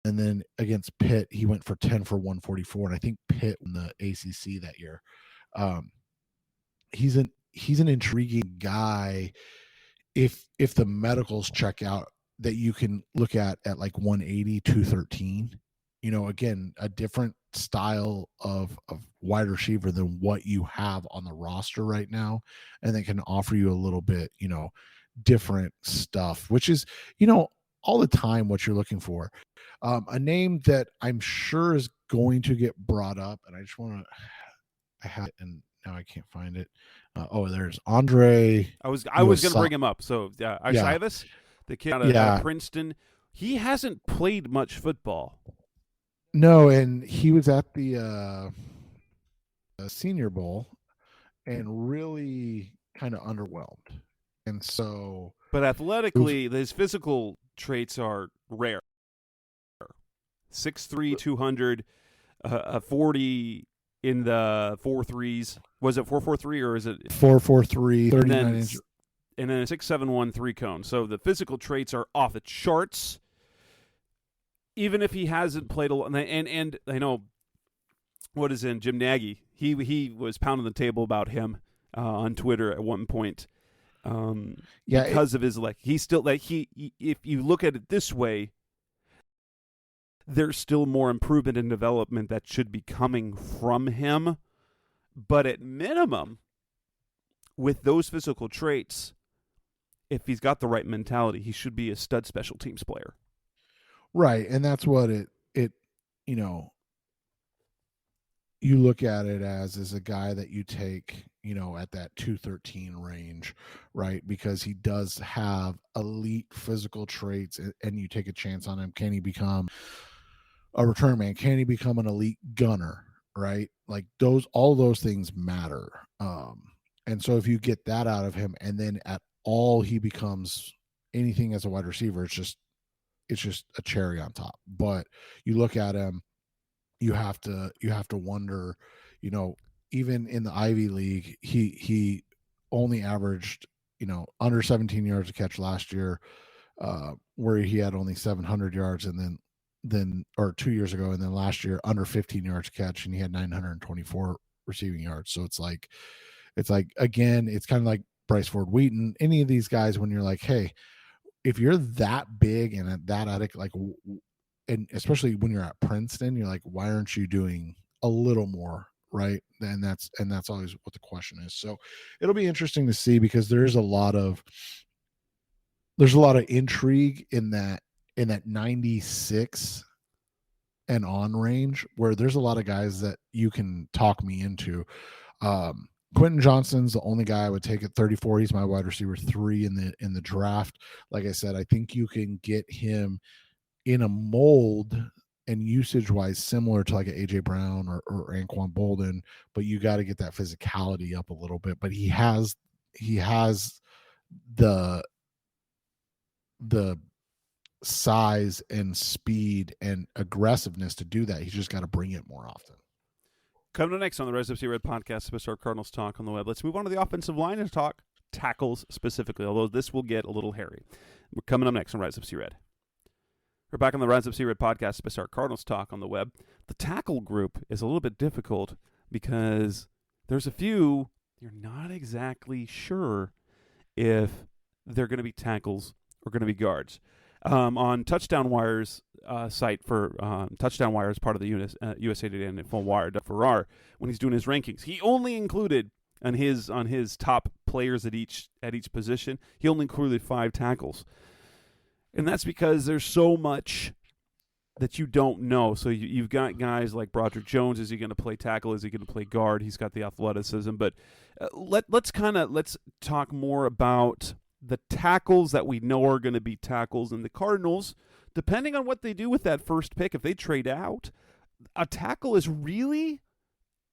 And then against Pitt, he went for 10 for 144. And I think Pitt won the ACC that year. He's an intriguing guy if the medicals check out, that you can look at like 180, 213. Again, a different style of wide receiver than what you have on the roster right now, and they can offer you a little bit, different stuff, which is, all the time what you're looking for. A name that I'm sure is going to get brought up, and I have it, and now I can't find it. There's Andre. I was going to bring him up. So Ivaskivas, the kid out of Princeton, he hasn't played much football. No, and he was at the Senior Bowl and really kind of underwhelmed. And so, but athletically, his physical traits are rare. 6'3", 200, 40 in the 4.3s. Was it 4.43 or is it 4.43? 39 inch. And then a 6.71 3-cone. So the physical traits are off the charts. Even if he hasn't played a lot, and I know what is in Jim Nagy. He was pounding the table about him on Twitter at one point. Because of his he's still if you look at it this way, there's still more improvement and development that should be coming from him. But at minimum, with those physical traits, if he's got the right mentality, he should be a stud special teams player. Right, and that's what it you look at it as a guy that you take at that 213 range, right? Because he does have elite physical traits, and you take a chance on him. Can he become a return man? Can he become an elite gunner, right? Like all those things matter. And so if you get that out of him, and then at all he becomes anything as a wide receiver, it's just a cherry on top. But you look at him, you have to wonder, even in the Ivy League, he only averaged, under 17 yards a catch last year, where he had only 700 yards, and then or 2 years ago, and then last year under 15 yards a catch, and he had 924 receiving yards. So it's like again, it's kind of like Bryce Ford Wheaton, any of these guys, when you're like, hey, if you're that big and that athletic, like, and especially when you're at Princeton, you're like, why aren't you doing a little more, right? And that's always what the question is. So it'll be interesting to see, because there's a lot of intrigue in that 96 and on range, where there's a lot of guys that you can talk me into. Quentin Johnston's the only guy I would take at 34. He's my wide receiver 3 in the draft. Like I said, I think you can get him in a mold and usage wise similar to like an AJ Brown or Anquan Bolden, but you got to get that physicality up a little bit. But he has the size and speed and aggressiveness to do that. He's just got to bring it more often. Coming up next on the Rise Up See Red podcast, Star Cardinals talk on the web. Let's move on to the offensive line and talk tackles specifically, although this will get a little hairy. We're coming up next on Rise Up See Red. We're back on the Rise Up See Red podcast, Star Cardinals talk on the web. The tackle group is a little bit difficult because there's a few you're not exactly sure if they're going to be tackles or going to be guards. On Touchdown Wire's site for Touchdown Wire is part of the USA Today and Full Wire, Doug Farrar, when he's doing his rankings, he only included on his top players at each position, he only included 5 tackles, and that's because there's so much that you don't know. So you've got guys like Broderick Jones. Is he going to play tackle? Is he going to play guard? He's got the athleticism, but let's talk more about the tackles that we know are going to be tackles. And the Cardinals, depending on what they do with that first pick, if they trade out, a tackle is really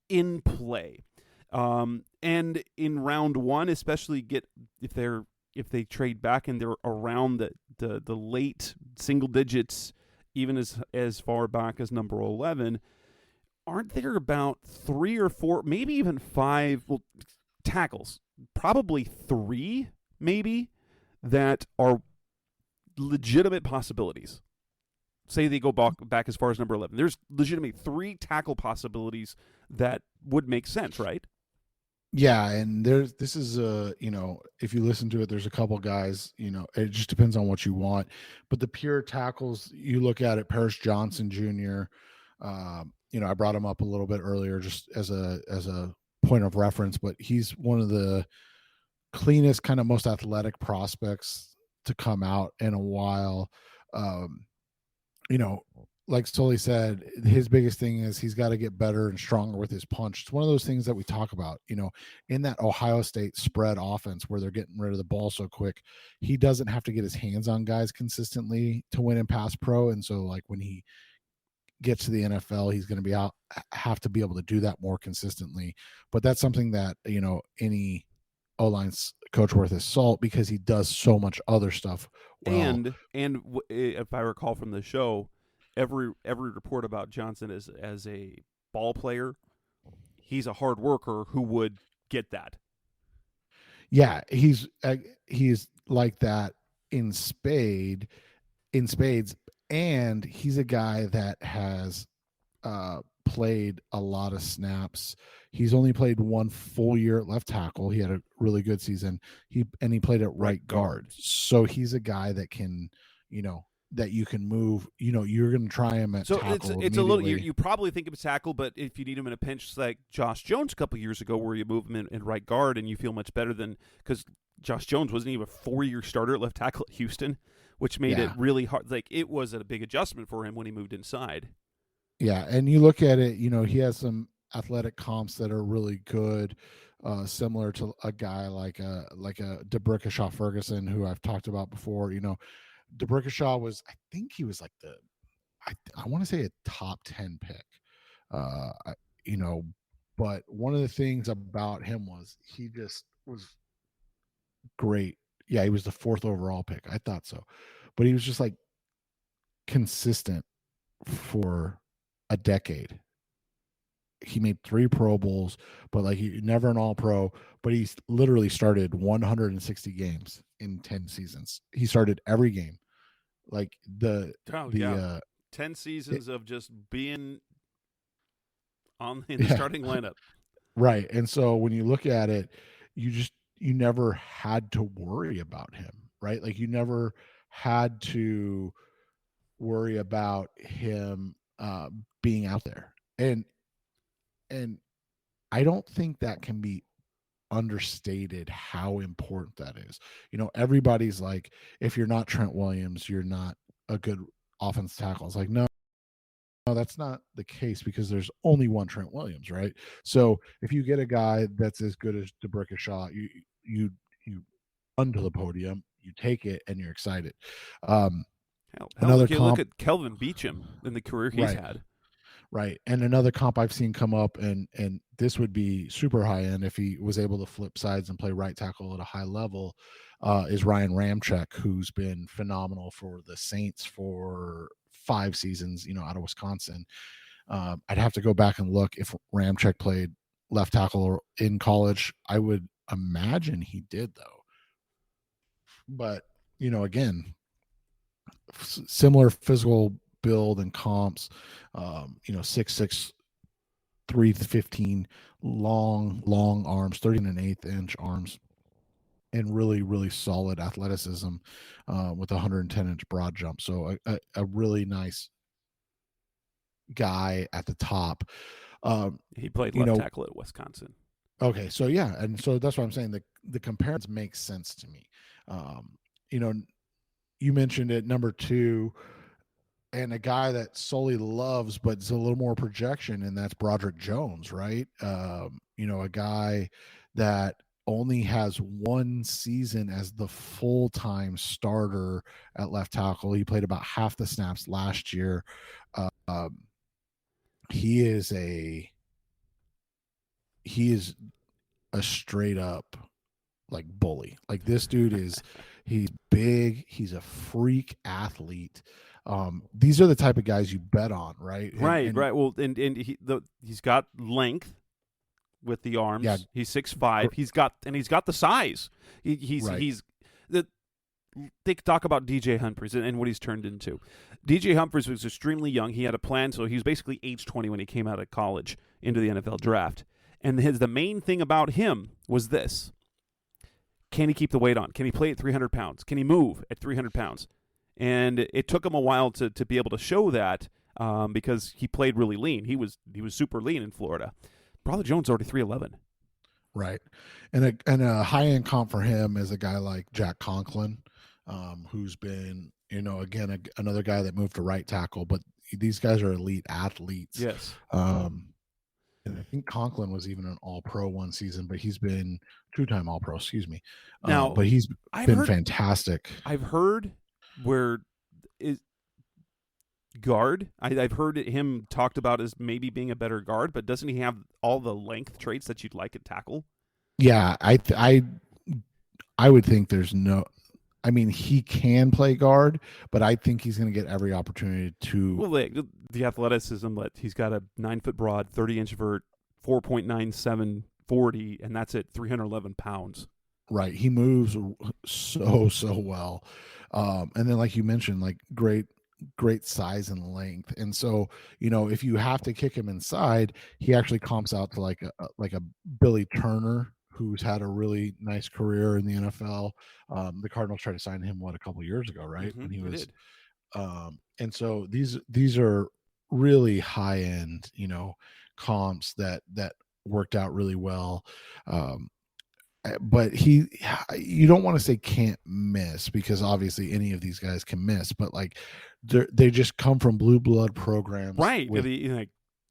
in play. And in round 1, especially if they trade back and they're around the late single digits, even as far back as number 11, aren't there about 3 or 4, maybe even 5 tackles? Probably 3. Maybe, that are legitimate possibilities. Say they go back as far as number 11. There's legitimately 3 tackle possibilities that would make sense, right? Yeah, and this is if you listen to it, there's a couple guys, it just depends on what you want. But the pure tackles, you look at it, Paris Johnson Jr., I brought him up a little bit earlier just as a point of reference, but he's one of the cleanest, kind of most athletic prospects to come out in a while. Like Sully said, his biggest thing is he's got to get better and stronger with his punch. It's one of those things that we talk about, in that Ohio State spread offense where they're getting rid of the ball so quick. He doesn't have to get his hands on guys consistently to win in pass pro. And so like when he gets to the NFL, he's going to have to be able to do that more consistently. But that's something that, any O-line coach worth his salt, because he does so much other stuff well. And if I recall from the show, every report about Johnson as a ball player, he's a hard worker who would get that. Yeah, he's like that in spades, and he's a guy that has played a lot of snaps. He's only played 1 full year at left tackle. He had a really good season. He played at right guard. So he's a guy that can, that you can move. You're going to try him at tackle. It's a little. You probably think of a tackle, but if you need him in a pinch, like Josh Jones a couple years ago, where you move him in right guard and you feel much better than, because Josh Jones wasn't even a 4-year starter at left tackle at Houston, which made it really hard. Like it was a big adjustment for him when he moved inside. Yeah, and you look at it, he has some athletic comps that are really good, similar to a guy like a DeBrickashaw Ferguson, who I've talked about before. DeBrickashaw was, I think he was like I want to say a top 10 pick. Uh, I- but one of the things about him was he just was great. Yeah, he was the 4th overall pick. I thought so, but he was just like consistent for a decade. He made 3 Pro Bowls, but like he never an All Pro. But he's literally started 160 games in 10 seasons. He started every game. Like the 10 seasons of just being in the starting lineup. Right. And so when you look at it, you never had to worry about him, right? Like you never had to worry about him being out there. And I don't think that can be understated how important that is. Everybody's like, if you're not Trent Williams, you're not a good offense tackle. It's like, no, that's not the case, because there's only one Trent Williams, right? So if you get a guy that's as good as DeBrickashaw, you run to the podium, you take it, and you're excited. Look at Kelvin Beachum in the career he's had. Right. And another comp I've seen come up, and this would be super high end if he was able to flip sides and play right tackle at a high level, is Ryan Ramczyk, who's been phenomenal for the Saints for 5 seasons, out of Wisconsin. I'd have to go back and look if Ramczyk played left tackle in college. I would imagine he did, though. But, again, similar physical build and comps, 6'6", 315, long arms, 13 1/8 inch arms, and really, really solid athleticism with a 110-inch broad jump. So a really nice guy at the top. He played left tackle at Wisconsin. Okay, so yeah, and so that's what I'm saying. The comparisons make sense to me. You mentioned it, number 2, and a guy that Sully loves, but it's a little more projection, and that's Broderick Jones, right? A guy that only has 1 season as the full-time starter at left tackle. He played about half the snaps last year. He is a straight up like bully. Like this dude he's big. He's a freak athlete. These are the type of guys you bet on, right? Right. Well, and he's got length with the arms. Yeah. He's 6'5". He's got the size. They talk about DJ Humphries and what he's turned into. DJ Humphries was extremely young. He had a plan, so he was basically age 20 when he came out of college into the NFL draft. And the main thing about him was this: can he keep the weight on? Can he play at 300 pounds? Can he move at 300 pounds? And it took him a while to be able to show that because he played really lean. He was super lean in Florida. Brother Jones already 311. Right, and a high end comp for him is a guy like Jack Conklin, who's been again another guy that moved to right tackle. But these guys are elite athletes. Yes. And I think Conklin was even an All-Pro 1 season, but he's been 2-time All-Pro. Excuse me. Now, but he's been fantastic. I've heard where is guard. I've heard him talked about as maybe being a better guard, but doesn't he have all the length traits that you'd like at tackle? Yeah, I would think there's no. I mean, he can play guard, but I think he's going to get every opportunity to. Well, the athleticism, he's got a 9-foot broad, 30-inch vert, 4.97 40, and that's at 311 pounds. Right. He moves so well. And then, like you mentioned, like great size and length. And so, if you have to kick him inside, he actually comps out to like a Billy Turner, who's had a really nice career in the NFL. The Cardinals tried to sign him a couple years ago, right? Mm-hmm, when he was, and so these are really high end, comps that worked out really well. But you don't want to say can't miss, because obviously any of these guys can miss, but like they just come from blue blood programs, right?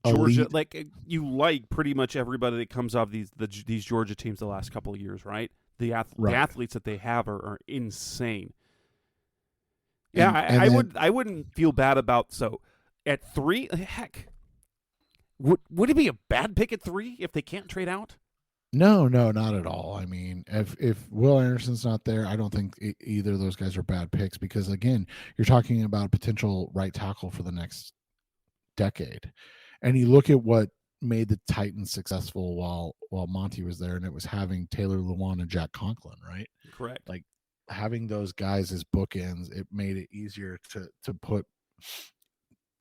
Georgia, elite. you like pretty much everybody that comes off these Georgia teams the last couple of years, right? The Right. athletes that they have are insane. And Yeah, then I wouldn't feel bad about at 3. Heck, would it be a bad pick at 3 if they can't trade out? no, not at all. I mean, if Will Anderson's not there, I don't think either of those guys are bad picks because again, you're talking about a potential right tackle for the next decade, and you look at what made the Titans successful while Monty was there, and it was having Taylor Lewan and Jack Conklin, right? Correct. Like having those guys as bookends, it made it easier to put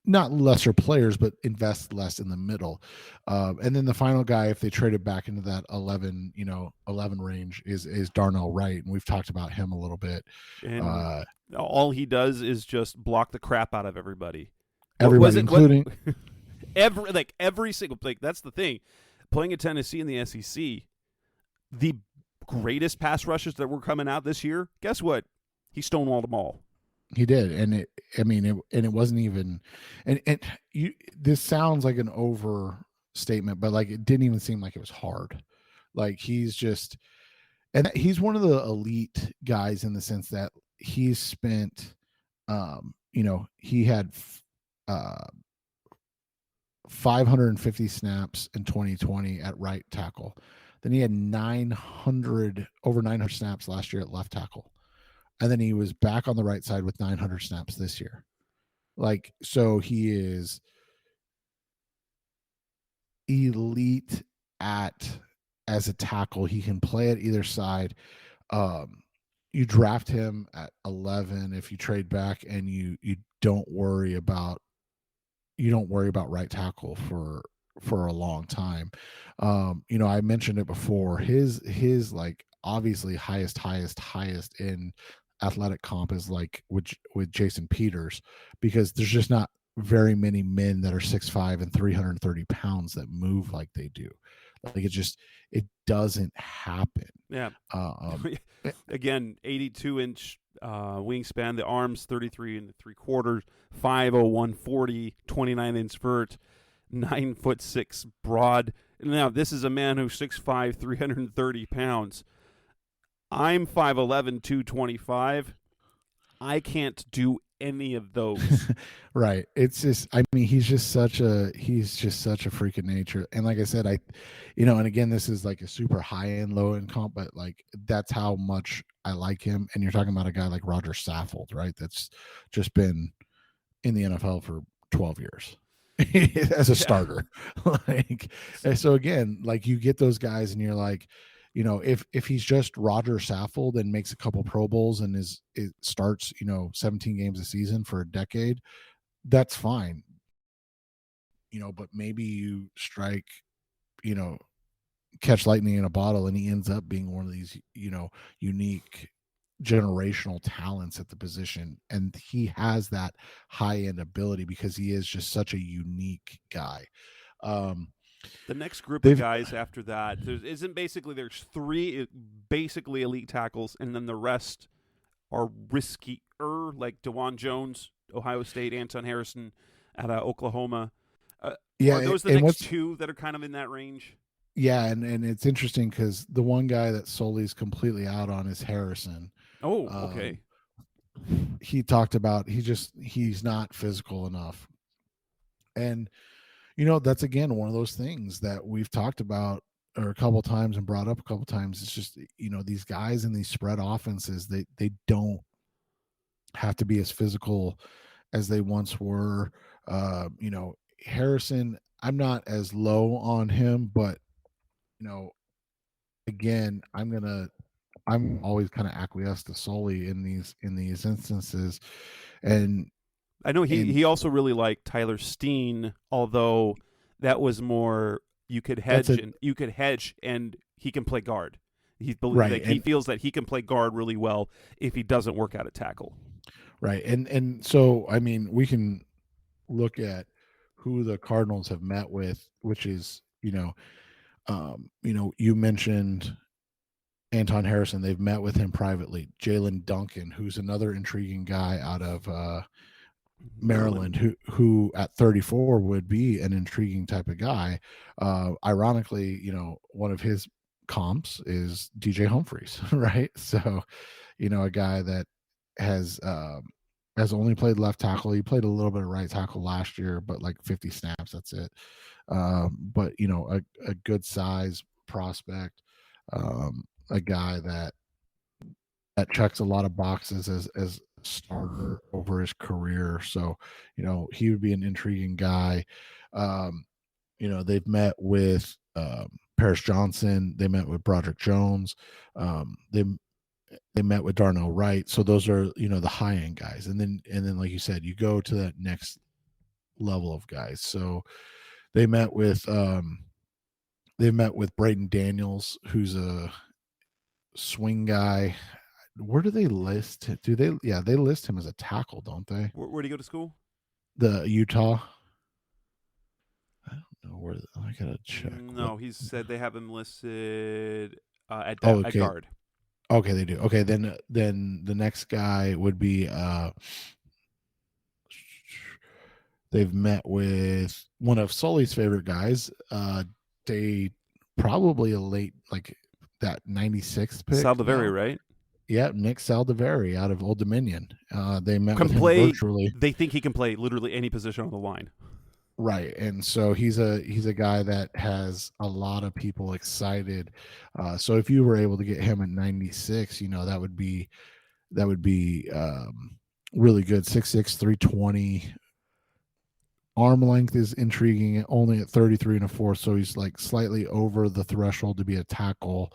not lesser players, but invest less in the middle. And then the final guy, if they traded back into that 11 range, is Darnell Wright, and we've talked about him a little bit. And all he does is just block the crap out of everybody. Everybody, including every single that's the thing. Playing at Tennessee in the SEC, the greatest pass rushers that were coming out this year, guess what? He stonewalled them all. He did, and it wasn't even, and this sounds like an overstatement, but like it didn't even seem like it was hard. Like he's one of the elite guys in the sense that he's spent, he had 550 snaps in 2020 at right tackle. Then he had over 900 snaps last year at left tackle. And then he was back on the right side with 900 snaps this year. Like, so he is elite as a tackle. He can play at either side. You draft him at 11 if you trade back, and you don't worry about right tackle for a long time. I mentioned it before. His like obviously highest in athletic comp is like with Jason Peters, because there's just not very many men that are 6'5" and 330 pounds that move like they do. Like it doesn't happen. Yeah. Again, 82-inch wingspan, the arms 33 3/4, 5'01", 40, 29-inch vert, 9'6" broad. Now, this is a man who's 6'5", 330 pounds. I'm 5'11", 225. I can't do any of those. Right. It's just, I mean, he's just such a freak of nature. And like I said, and again, this is like a super high end, low end comp, but like that's how much I like him. And you're talking about a guy like Roger Saffold, right? That's just been in the NFL for 12 years as a starter. So again, like you get those guys and you're like, if he's just Roger Saffold and makes a couple Pro Bowls and it starts, 17 games a season for a decade, that's fine. But maybe you strike, catch lightning in a bottle, and he ends up being one of these, unique generational talents at the position. And he has that high end ability because he is just such a unique guy. The next group of guys after that, there's 3 basically elite tackles, and then the rest are riskier, like DeJuan Jones, Ohio State, Anton Harrison out of Oklahoma. Are those the next 2 that are kind of in that range? Yeah, and it's interesting because the one guy that Sully's completely out on is Harrison. Oh, okay. He talked about he's not physical enough. And that's again one of those things that we've talked about a couple times and brought up a couple times. It's just these guys in these spread offenses, they don't have to be as physical as they once were. Harrison, I'm not as low on him, but again, I'm always kind of acquiesce to Sully in these instances. And I know he also really liked Tyler Steen, although that was more you could hedge and he can play guard. He feels that he can play guard really well if he doesn't work out at tackle. Right. And so I mean, we can look at who the Cardinals have met with, which is, you mentioned Anton Harrison. They've met with him privately. Jalen Duncan, who's another intriguing guy out of Maryland, who at 34 would be an intriguing type of guy. Ironically, one of his comps is DJ Humphries, right? So, a guy that has only played left tackle. He played a little bit of right tackle last year, but like 50 snaps, that's it. But a good size prospect, a guy that checks a lot of boxes as starter over his career. So, he would be an intriguing guy. They've met with Paris Johnson. They met with Broderick Jones. They met with Darnell Wright. So those are, the high end guys. And then like you said, you go to that next level of guys. So they met with Braden Daniels, who's a swing guy. Where do they list? They list him as a tackle, don't they? Where do you go to school? The Utah. I don't know where. I gotta check. No, he said they have him listed at okay. guard. Okay, they do. Okay, then the next guy would be. They've met with one of Sully's favorite guys. They probably a late, like that 96th pick. Saldiveri, right? Yeah, Nick Saldiveri out of Old Dominion. They met with him virtually. They think he can play literally any position on the line. Right, and so he's a guy that has a lot of people excited. So if you were able to get him at 96, that would be really good. 6'6", 320. Arm length is intriguing, only at 33 and a fourth, so he's like slightly over the threshold to be a tackle,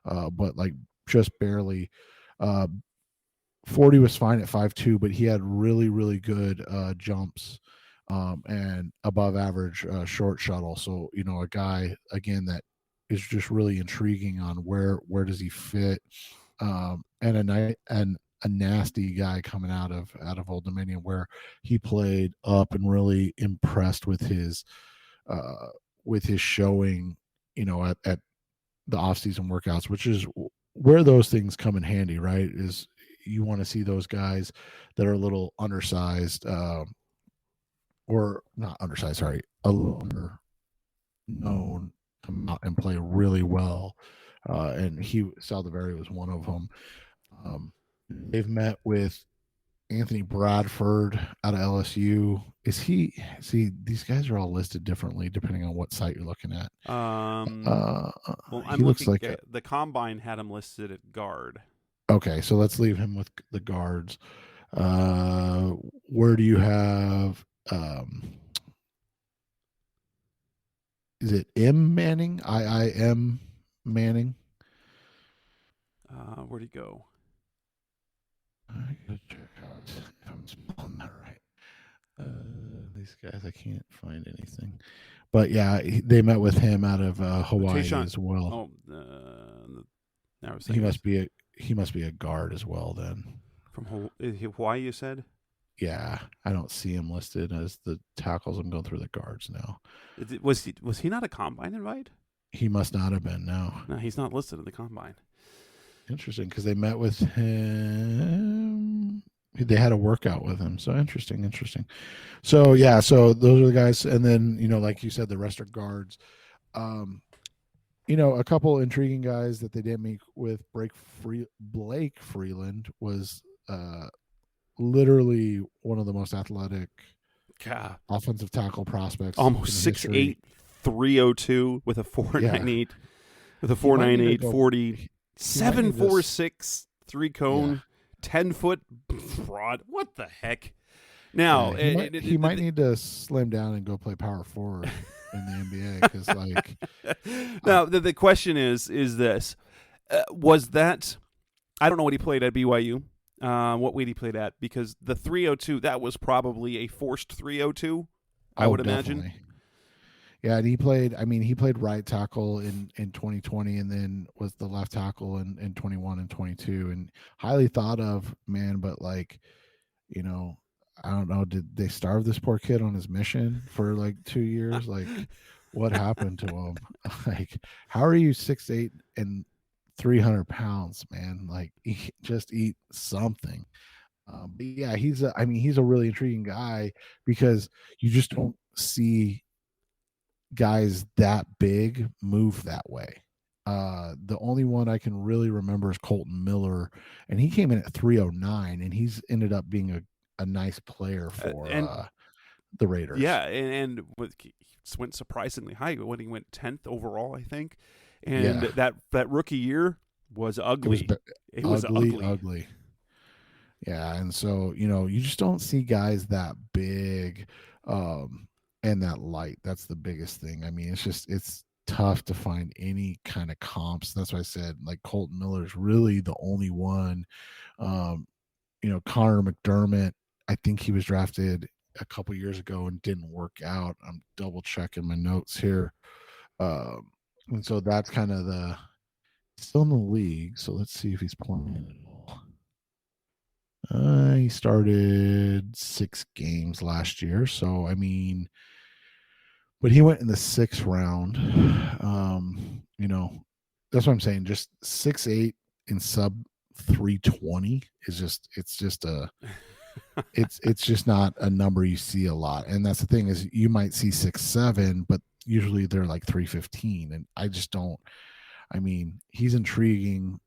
but like just barely. 40 was fine at 5'2", but he had really, really good jumps and above average short shuttle. So, a guy, again, that is just really intriguing on where does he fit, and a nasty guy coming out of Old Dominion, where he played up and really impressed with his showing, at the offseason workouts, which is where those things come in handy, right? Is you want to see those guys that are a little undersized, or not undersized, sorry, a little under known, come out and play really well. And Saldiveri was one of them. They've met with Anthony Bradford out of LSU. These guys are all listed differently depending on what site you're looking at. Well, I'm looking at the Combine had him listed at guard. Okay, so let's leave him with the guards. Where do you have? Is it M Manning? IIM Manning? Where'd he go? I gotta check out if I'm spelling that right. These guys, I can't find anything. But yeah, they met with him out of Hawaii as well. He must be a guard as well then. From Hawaii, you said? Yeah, I don't see him listed as the tackles. I'm going through the guards now. Was he not a Combine invite? He must not have been. No, he's not listed in the Combine. Interesting, because they met with him. They had a workout with him. So interesting. So yeah, so those are the guys, and then like you said, the rest are guards. A couple intriguing guys that they didn't meet with. Blake Freeland was literally one of the most athletic offensive tackle prospects. Almost 6'8", 302 with a 4.98, with a 4.98 40. 7.46 3 cone, 10-foot broad. What the heck? Now he might need to slim down and go play power forward in the NBA, because now the question is this: was that? I don't know what he played at BYU. What weight he played at, because the 302, that was probably a forced 302. I would imagine. Definitely. Yeah, and he played right tackle in 2020, and then was the left tackle in 21 and 22, and highly thought of, man. But I don't know, did they starve this poor kid on his mission for 2 years? What happened to him? How are you 6'8" and 300 pounds, man? Just eat something. But yeah, he's a really intriguing guy because you just don't see guys that big move that way. The only one I can really remember is Colton Miller, and he came in at 309, and he's ended up being a nice player for and the Raiders. yeah, and he went surprisingly high when he went 10th overall, I think. And that rookie year was ugly. It was ugly. Yeah, and so you just don't see guys that big, and that light. That's the biggest thing. I mean, it's tough to find any kind of comps. That's why I said like Colton Miller is really the only one. Connor McDermott, I think he was drafted a couple years ago and didn't work out. I'm double checking my notes here. And so that's kind of still in the league. So let's see if he's playing at all. He started 6 games last year. So, I mean, but he went in the 6th round. That's what I'm saying. Just 6'8" in sub 320 is it's just not a number you see a lot. And that's the thing is you might see 6'7", but usually they're like 315. And I just don't. I mean, he's intriguing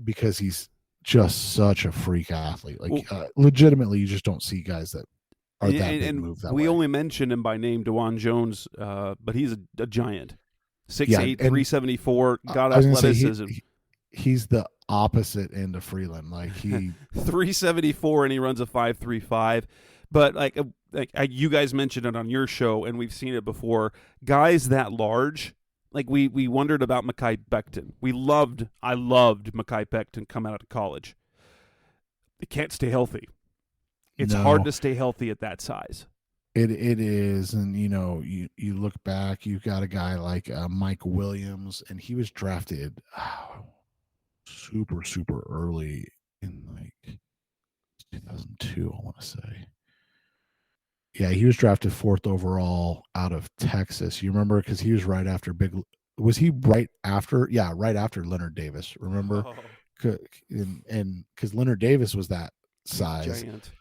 because he's just such a freak athlete. Like legitimately, you just don't see guys that are that big and move that way. We only mention him by name, DeJuan Jones, but he's a giant. 6'8", 374, got athleticism. He's the opposite end of Freeland. Like he 374 and he runs a 5.35. But like you guys mentioned it on your show, and we've seen it before. Guys that large, like we wondered about Mekhi Becton. I loved Mekhi Becton coming out of college. They can't stay healthy. It's hard to stay healthy at that size. It is, and you look back, you've got a guy like Mike Williams, and he was drafted super early in like 2002, I want to say. Yeah, he was drafted 4th overall out of Texas. You remember because he was right after was he right after? Yeah, right after Leonard Davis. Remember, and because Leonard Davis was that size. Giant.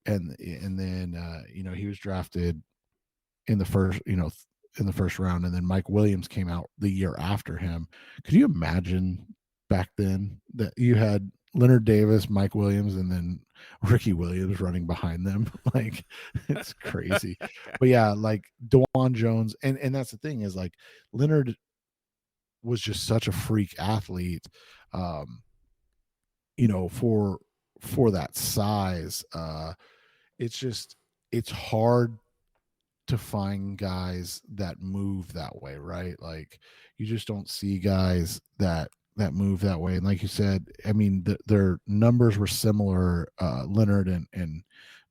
And then he was drafted in the first round, and then Mike Williams came out the year after him. Could you imagine back then that you had Leonard Davis, Mike Williams, and then Ricky Williams running behind them? Like it's crazy. But yeah, like DeJuan Jones, and that's the thing is like Leonard was just such a freak athlete, for that size. It's hard to find guys that move that way, right? Like you just don't see guys that move that way. And like you said, I mean, their numbers were similar, Leonard and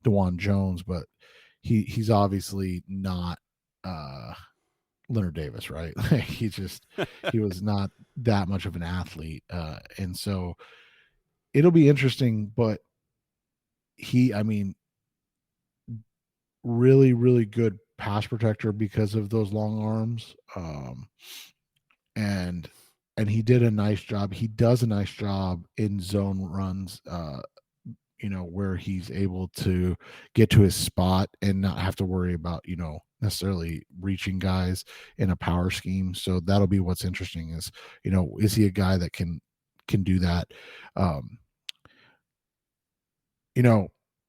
DeJuan Jones, but he's obviously not Leonard Davis, right? he was not that much of an athlete. And so it'll be interesting, but really, really good pass protector because of those long arms. And he did a nice job. He does a nice job in zone runs, where he's able to get to his spot and not have to worry about, necessarily reaching guys in a power scheme. So that'll be what's interesting is, is he a guy that can do that?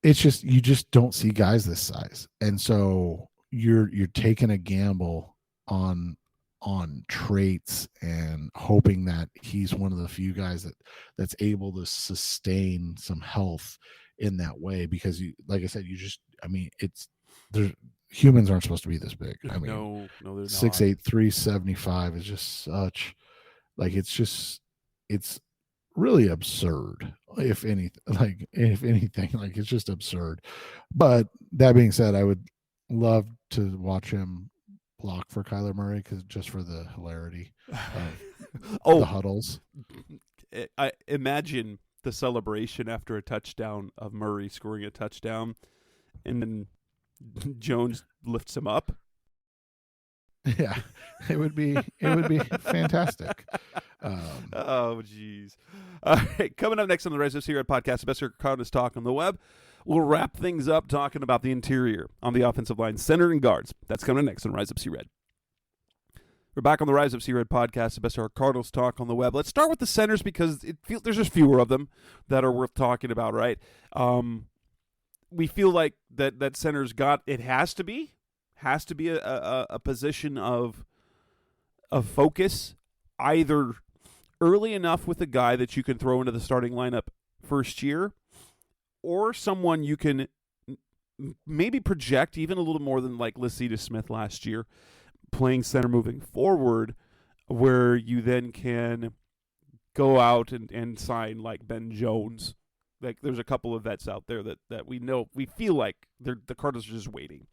It's just you just don't see guys this size, and so you're taking a gamble on traits and hoping that he's one of the few guys that's able to sustain some health in that way. Because like I said, humans aren't supposed to be this big. I mean, no, they're not. 6'8", 375 is just such it's really absurd. If anything, like it's just absurd. But that being said, I would love to watch him block for Kyler Murray just for the hilarity of the huddles. I imagine the celebration after a touchdown of Murray scoring a touchdown, and then Jones lifts him up. Yeah, it would be fantastic. Oh, jeez. All right, coming up next on the Rise Up Series podcast, the best Cardinals talk on the web. We'll wrap things up talking about the interior on the offensive line, center and guards. That's coming next on Rise Up Red. We're back on the Rise Up Red podcast, the best Cardinals talk on the web. Let's start with the centers because it feels there's just fewer of them that are worth talking about, right? We feel like that center's got it has to be a position of focus, either early enough with a guy that you can throw into the starting lineup first year, or someone you can maybe project even a little more than like Lacita Smith last year, playing center moving forward, where you then can go out and sign like Ben Jones. Like there's a couple of vets out there that we know, we feel like the Cardinals are just waiting.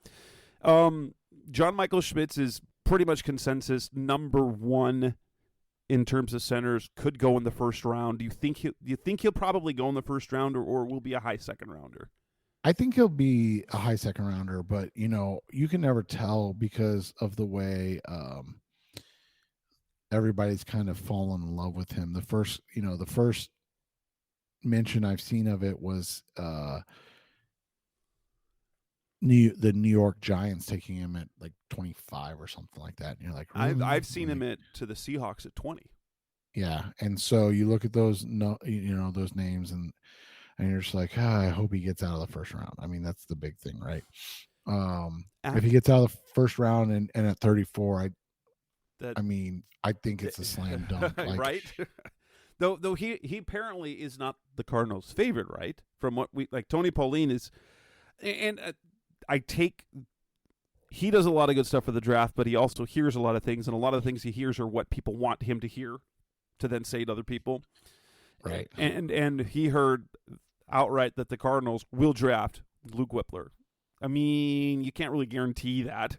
John Michael Schmitz is pretty much consensus number one in terms of centers, could go in the first round. Do you think he'll probably go in the first round or will be a high second rounder? I think he'll be a high second rounder, but you can never tell because of the way everybody's kind of fallen in love with him. The first mention I've seen of it was the New York Giants taking him at like 25 or something like that. And you're like, really? I've seen him to the Seahawks at 20. Yeah, and so you look at those those names and you're just like, I hope he gets out of the first round. I mean, that's the big thing, right? If he gets out of the first round and at 34, I think it's a slam dunk, like, right? Though he apparently is not the Cardinals' favorite, right? From what we like, Tony Pauline is, and he does a lot of good stuff for the draft, but he also hears a lot of things, and a lot of the things he hears are what people want him to hear, to then say to other people, right? And he heard outright that the Cardinals will draft Luke Whippler. I mean, you can't really guarantee that,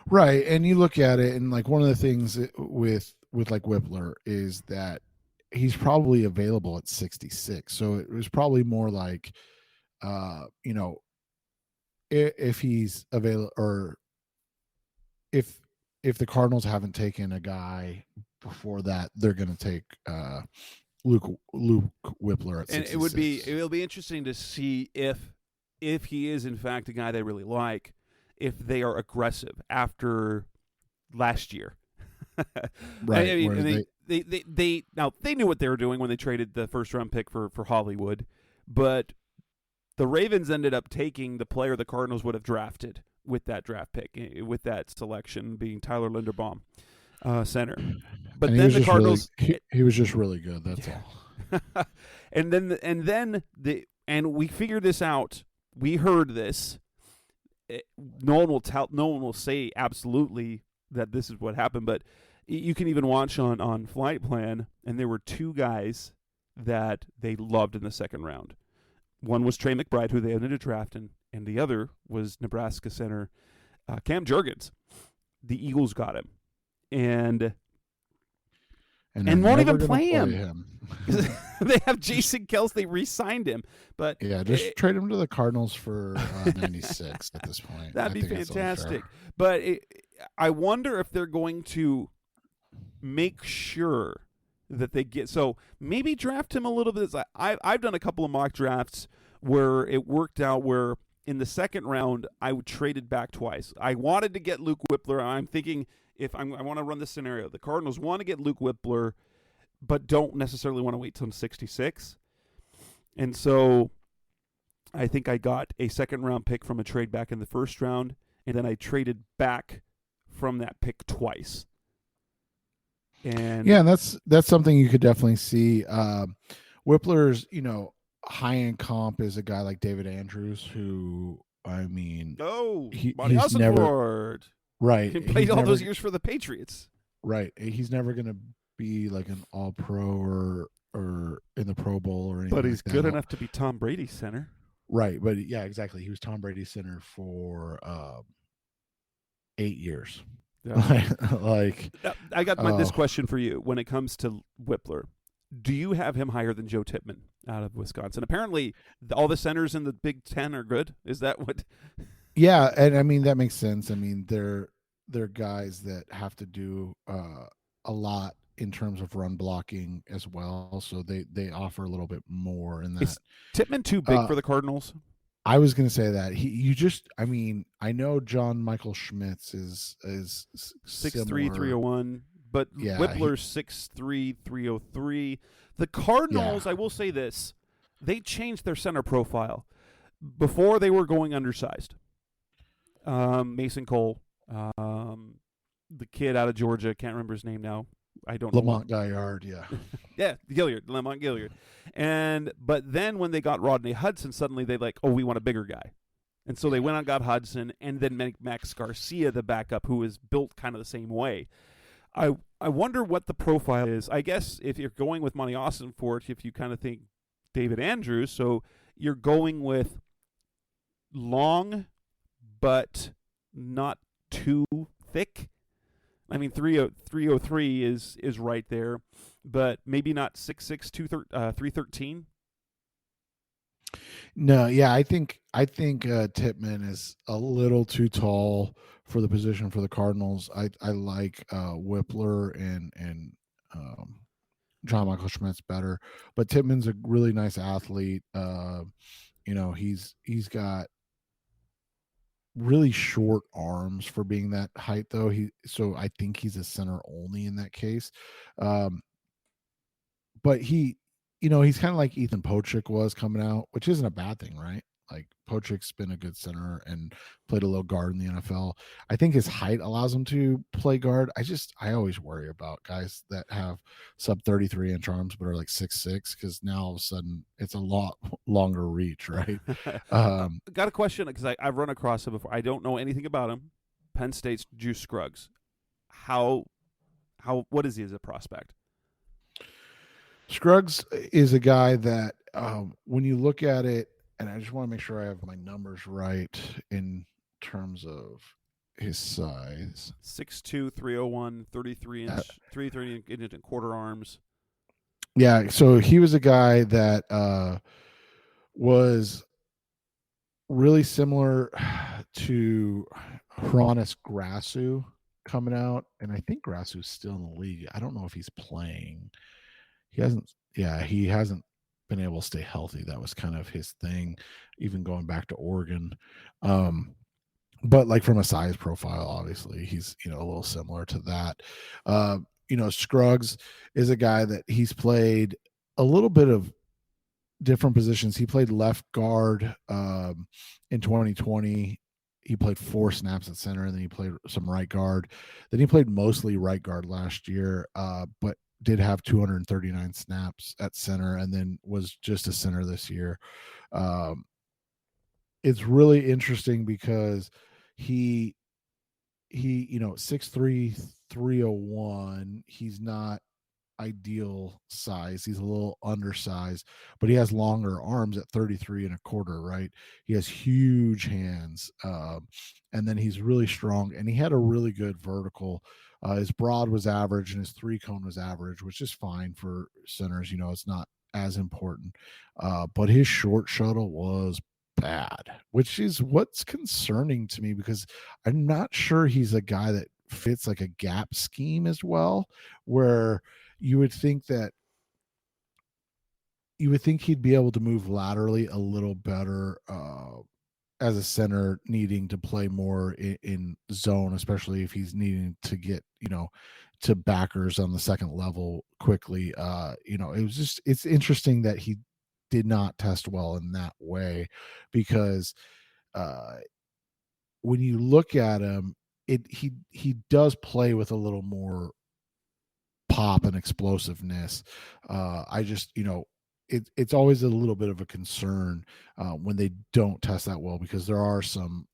right? And you look at it, and like one of the things with like Whippler is that he's probably available at 66. So it was probably more like, if he's available, or if the Cardinals haven't taken a guy before that, they're going to take Luke Whippler at 66. And it'll be interesting to see if he is in fact a guy they really like, if they are aggressive after last year. Right. I mean, they knew what they were doing when they traded the first round pick for Hollywood, but the Ravens ended up taking the player the Cardinals would have drafted with that draft pick, with that selection being Tyler Linderbaum, center. But then the Cardinals, he was just really good. That's all. and we figured this out. We heard this. No one will say absolutely that this is what happened, but you can even watch on Flight Plan, and there were two guys that they loved in the second round. One was Trey McBride, who they ended up drafting, and the other was Nebraska center Cam Jurgens. The Eagles got him, and won't even play him. They have Jason Kelce. They re-signed him, but just trade him to the Cardinals for 96 at this point. That'd be fantastic. But I wonder if they're going to make sure that they get, so maybe draft him a little bit. I've done a couple of mock drafts where it worked out where in the second round I traded back twice. I wanted to get Luke Whippler. I'm thinking I want to run this scenario. The Cardinals want to get Luke Whippler, but don't necessarily want to wait till 66. And so I think I got a second round pick from a trade back in the first round, and then I traded back from that pick twice. And that's something you could definitely see. Whippler's, high end comp is a guy like David Andrews, who, I mean, he's never right. He played all those years for the Patriots. Right. He's never going to be like an all pro or in the Pro Bowl or anything. But he's like good that. enough to be Tom Brady's center. Right. But yeah, exactly. He was Tom Brady's center for 8 years. Yeah. Like, I got this question for you. When it comes to Whippler, do you have him higher than Joe Tippmann out of Wisconsin? Apparently, all the centers in the Big Ten are good. Is that what? Yeah, and I mean that makes sense. I mean they're guys that have to do a lot in terms of run blocking as well. So they offer a little bit more in that. Is Tippmann too big for the Cardinals? I was going to say that I know John Michael Schmitz is 6'3", 301, but Whippler's 6'3", 303. The Cardinals, I will say this, they changed their center profile. Before they were going undersized. Mason Cole, the kid out of Georgia, can't remember his name now. I don't know. Lamont Gaillard, yeah, Lamont Gaillard. But then when they got Rodney Hudson, suddenly they we want a bigger guy. And so they went out and got Hudson, and then Max Garcia, the backup, who is built kind of the same way. I wonder what the profile is. I guess if you're going with Monty Austin for it, if you kind of think David Andrews, so you're going with long but not too thick. I mean, 303 is right there, but maybe not 6'6", 313. No, yeah, I think Tippmann is a little too tall for the position for the Cardinals. I like Whippler and John Michael Schmitz better, but Tippmann's a really nice athlete. He's got really short arms for being that height, though. So I think he's a center only in that case. But he's kind of like Ethan Pochik was coming out, which isn't a bad thing, right? Like Pochik's been a good center and played a little guard in the NFL. I think his height allows him to play guard. I always worry about guys that have sub 33-inch arms but are like 6'6", because now all of a sudden it's a lot longer reach, right? Got a question because I've run across him before. I don't know anything about him. Penn State's Juice Scruggs. What is he as a prospect? Scruggs is a guy that when you look at it, and I just want to make sure I have my numbers right in terms of his size. 6'2", 301, 33-inch, 330 and quarter arms. Yeah, so he was a guy that was really similar to Hronis Grasu coming out, and I think Grasu's still in the league. I don't know if he's playing. He hasn't been able to stay healthy. That was kind of his thing, even going back to Oregon. But like from a size profile, obviously he's, a little similar to that. Scruggs is a guy that he's played a little bit of different positions. He played left guard in 2020. He played 4 snaps at center, and then he played some right guard. Then he played mostly right guard last year, but did have 239 snaps at center, and then was just a center this year. It's really interesting because he 6'3", 301. He's not ideal size. He's a little undersized, but he has longer arms at 33 and a quarter, right? He has huge hands. And then he's really strong, and he had a really good vertical. His broad was average and his 3-cone was average, which is fine for centers. It's not as important. But his short shuttle was bad, which is what's concerning to me, because I'm not sure he's a guy that fits like a gap scheme as well, where you would think he'd be able to move laterally a little better as a center, needing to play more in zone, especially if he's needing to get, to backers on the second level quickly. It's interesting that he did not test well in that way, because when you look at him, he does play with a little more pop and explosiveness. It's always a little bit of a concern when they don't test that well, because there are some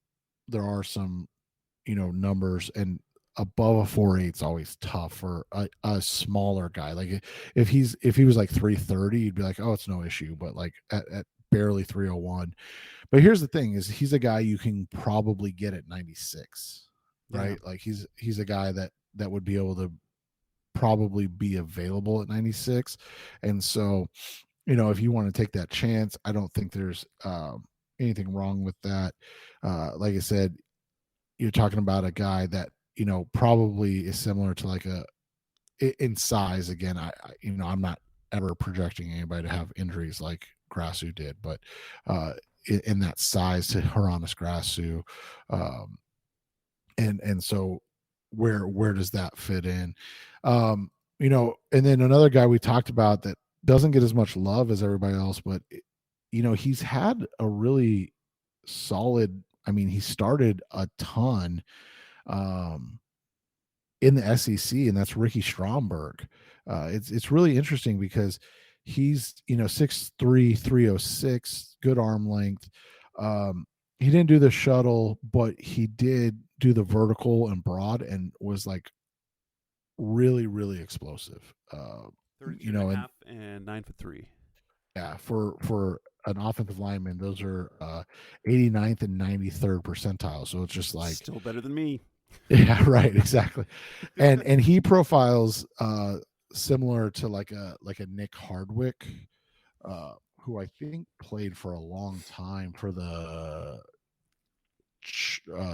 numbers, and above a 4.8 is always tough for a smaller guy. Like if he was like 330, you'd be like, oh, it's no issue, but like at barely 301. But here's the thing: is he's a guy you can probably get at 96, right? Yeah. Like he's a guy that would be able to probably be available at 96. And so, if you want to take that chance, I don't think there's anything wrong with that. Like I said, you're talking about a guy that, probably is similar to like in size, again, I'm not ever projecting anybody to have injuries like Grasu did, but in that size to Hronis Grasu, and so where does that fit in? And then another guy we talked about that doesn't get as much love as everybody else, but he's had a really solid. I mean, he started a ton in the SEC, and that's Ricky Stromberg. It's really interesting because he's 6'3", 306, good arm length. He didn't do the shuttle, but he did do the vertical and broad, and was like really, really explosive. 32 and a half and 9'3". Yeah, for an offensive lineman, those are 89th and 93rd percentile. So it's just like still better than me. Yeah, right, exactly. And he profiles similar to like a Nick Hardwick, who I think played for a long time for the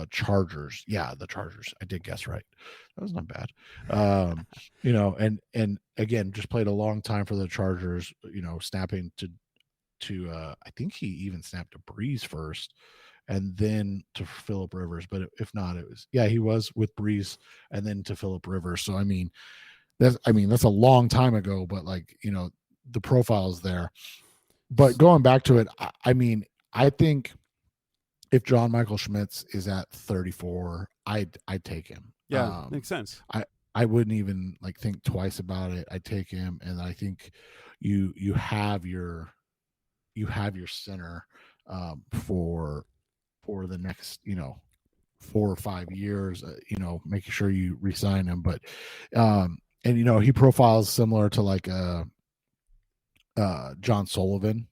Chargers. Yeah, the Chargers. I did guess right. That was not bad. And again, just played a long time for the Chargers, snapping to I think he even snapped to Breeze first and then to Phillip Rivers. But if not, he was with Breeze and then to Phillip Rivers. So that's a long time ago, but the profile is there. But going back to it, I think if John Michael Schmitz is at 34, I'd take him. Yeah, makes sense. I wouldn't even think twice about it. I'd take him, and I think you have your center for the next 4 or 5 years. Making sure you re-sign him, but he profiles similar to John Sullivan,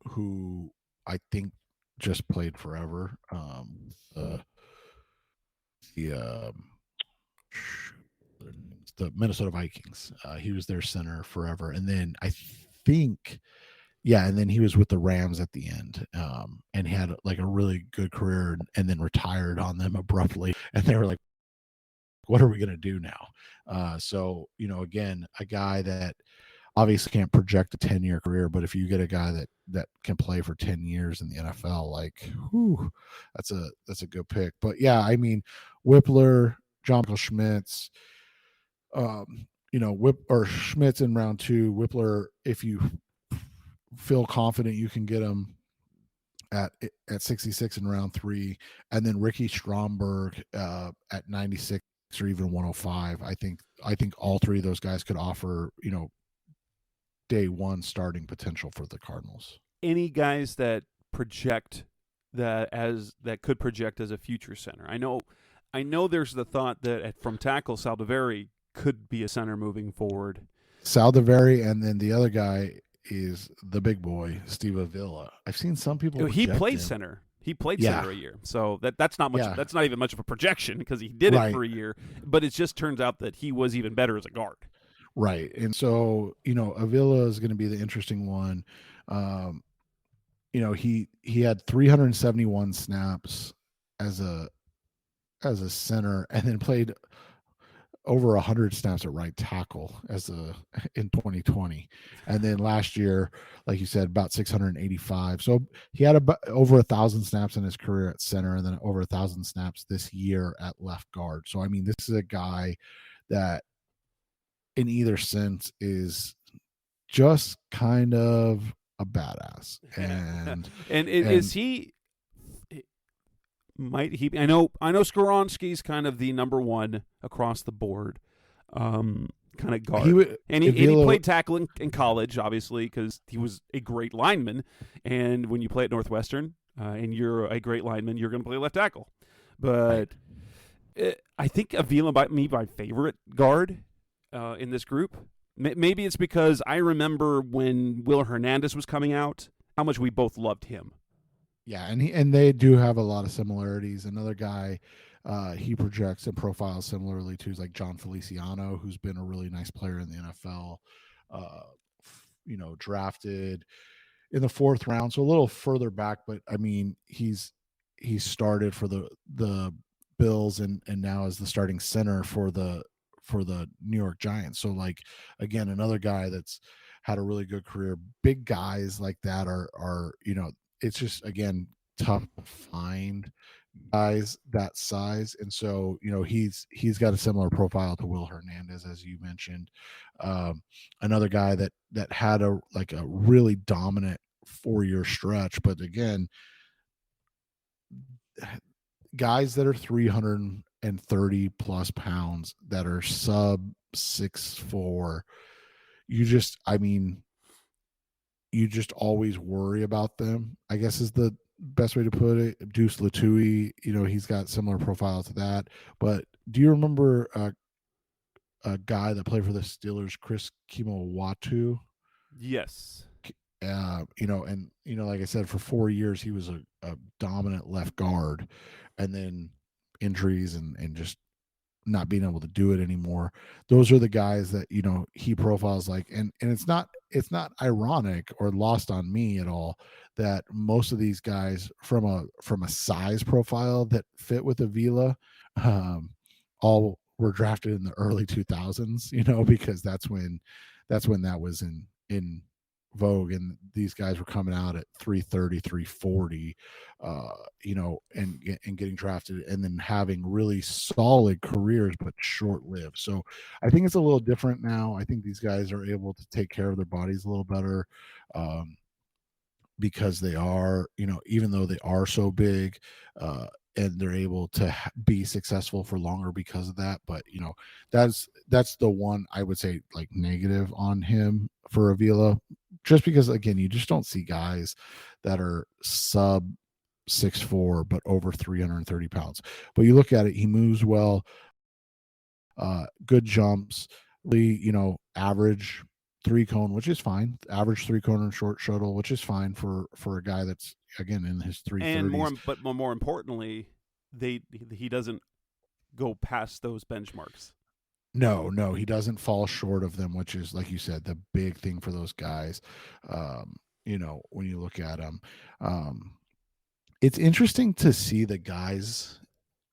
who I think just played forever. The Minnesota Vikings. He was their center forever, and then I think, and then he was with the Rams at the end, and had a really good career, and then retired on them abruptly, and they were like, "What are we going to do now?" So again, a guy that obviously can't project a 10-year career, but if you get a guy that can play for 10 years in the NFL, that's a good pick. But yeah, Whippler, John Michael Schmitz, Schmitz in round 2, Whippler, if you feel confident you can get him at 66 in round 3, and then Ricky Stromberg at 96 or even 105. I think all three of those guys could offer day one starting potential for the Cardinals. Any guys that project that could project as a future center? I know there's the thought that from tackle, Saldiveri could be a center moving forward. Saldiveri, and then the other guy is the big boy, Steve Avila. I've seen some people. He played center. He played center a year, so that's not much. Yeah. That's not even much of a projection because he did it for a year. But it just turns out that he was even better as a guard. Right. And so, Avila is going to be the interesting one. He had 371 snaps as a center, and then played over 100 snaps at right tackle in 2020. And then last year, like you said, about 685. So he had about over 1,000 snaps in his career at center, and then over 1,000 snaps this year at left guard. So, this is a guy that in either sense is just kind of a badass. And is he might he I know Skoronski's kind of the number one across the board kind of guard. He played tackle in college, obviously, because he was a great lineman, and when you play at Northwestern and you're a great lineman, you're going to play left tackle. But I think Avila might be my favorite guard in this group. Maybe it's because I remember when Will Hernandez was coming out, how much we both loved him. Yeah, and they do have a lot of similarities. Another guy he projects and profiles similarly to is like John Feliciano, who's been a really nice player in the NFL. Drafted in the 4th round, so a little further back, but he's started for the Bills and now is the starting center for the New York Giants. So like again, another guy that's had a really good career. Big guys like that are it's just again tough to find guys that size, and so he's got a similar profile to Will Hernandez, as you mentioned. Another guy that had a really dominant 4-year stretch, but again, guys that are 330 plus pounds that are sub 6'4", you just always worry about them, I guess is the best way to put it. Deuce Latui, he's got similar profile to that. But do you remember a guy that played for the Steelers, Chris Kimowatu? Yes. Like I said, for 4 years he was a dominant left guard, and then injuries and just not being able to do it anymore. Those are the guys that he profiles like, and it's not ironic or lost on me at all that most of these guys from a size profile that fit with Avila all were drafted in the early 2000s, because that's when that was in vogue, and these guys were coming out at 330, 340, and getting drafted and then having really solid careers but short-lived. So I think it's a little different now. I think these guys are able to take care of their bodies a little better, because they are, even though they are so big, and they're able to be successful for longer because of that. But that's the one I would say like negative on him for Avila, just because again, you just don't see guys that are sub 6'4" but over 330 pounds. But you look at it, he moves well, good jumps, really, average 3-cone, which is fine. Average 3-cone and short shuttle, which is fine for a guy that's again in his 330s. And more importantly, he doesn't go past those benchmarks. No, he doesn't fall short of them, which is, like you said, the big thing for those guys. When you look at them, it's interesting to see the guys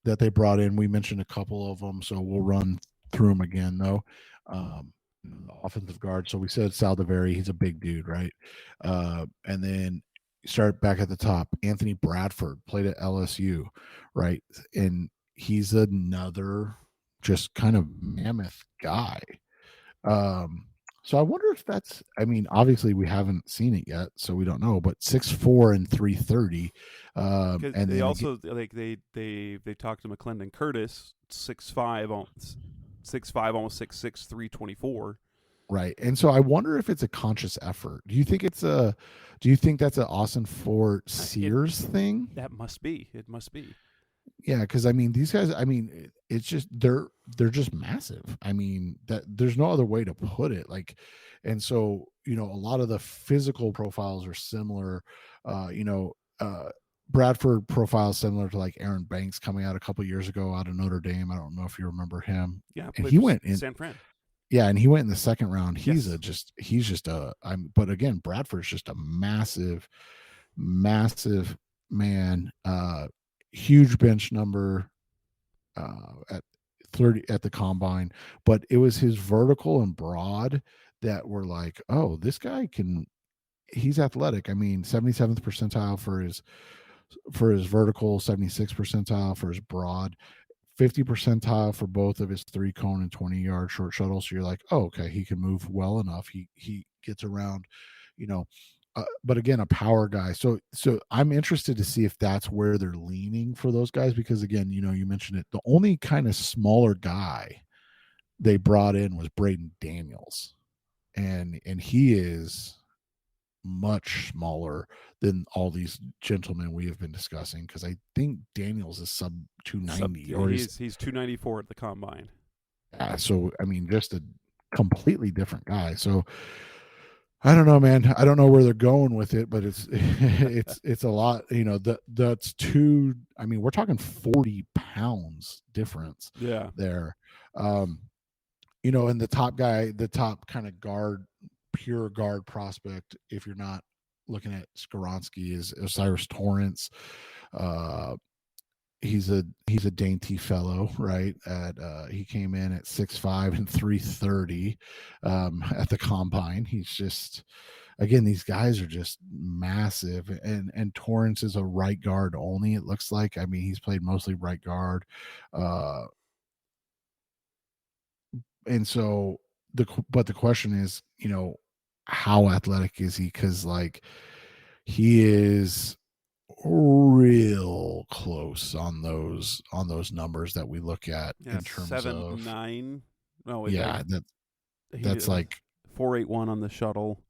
that they brought in. We mentioned a couple of them, so we'll run through them again, though. Offensive guard. So we said Saldiveri, he's a big dude, right? And then start back at the top. Anthony Bradford played at LSU, right? And he's another just kind of mammoth guy. So I wonder if that's, obviously we haven't seen it yet, so we don't know, but 6'4" and 330. And they also they talked to McClendon Curtis, 6'5", almost 6'6", 324. Right. And so I wonder if it's a conscious effort. Do you think that's an Austin Fort Sears thing? That must be. It must be. Yeah, because these guys, it's just they're just massive. That there's no other way to put it. And so a lot of the physical profiles are similar. Bradford profile similar to like Aaron Banks coming out a couple years ago out of Notre Dame. I don't know if you remember him. Yeah, and he went in San Fran. Yeah, and he went in the second round. He's yes. But again, Bradford's just a massive man. Huge bench number at 30 at the combine, but it was his vertical and broad that were like, oh, this guy he's athletic. 77th percentile for his vertical, 76th percentile for his broad, 50 percentile for both of his 3-cone and 20-yard short shuttle. So you're like, oh, okay, he can move well enough. He gets around, but again, a power guy. So I'm interested to see if that's where they're leaning for those guys, because again, you mentioned it. The only kind of smaller guy they brought in was Braden Daniels, and he is much smaller than all these gentlemen we have been discussing, because I think Daniels is sub 290 or he's 294 at the combine. Yeah, so just a completely different guy. So I don't know, man. I don't know where they're going with it, but it's it's a lot. That's two. We're talking 40 pounds difference. Yeah. There. And the top guy, the top kind of pure guard prospect, if you're not looking at Skoronski, is Osiris Torrance. he's a dainty fellow, right? He came in at 6'5" and 330 at the combine. He's just, again, these guys are just massive, and Torrance is a right guard only, it looks like. I mean, he's played mostly right guard, and so the question is, how athletic is he? Because like, he is real close on those numbers that we look at in terms 7'9". No, yeah, that's like 4.81 on the shuttle.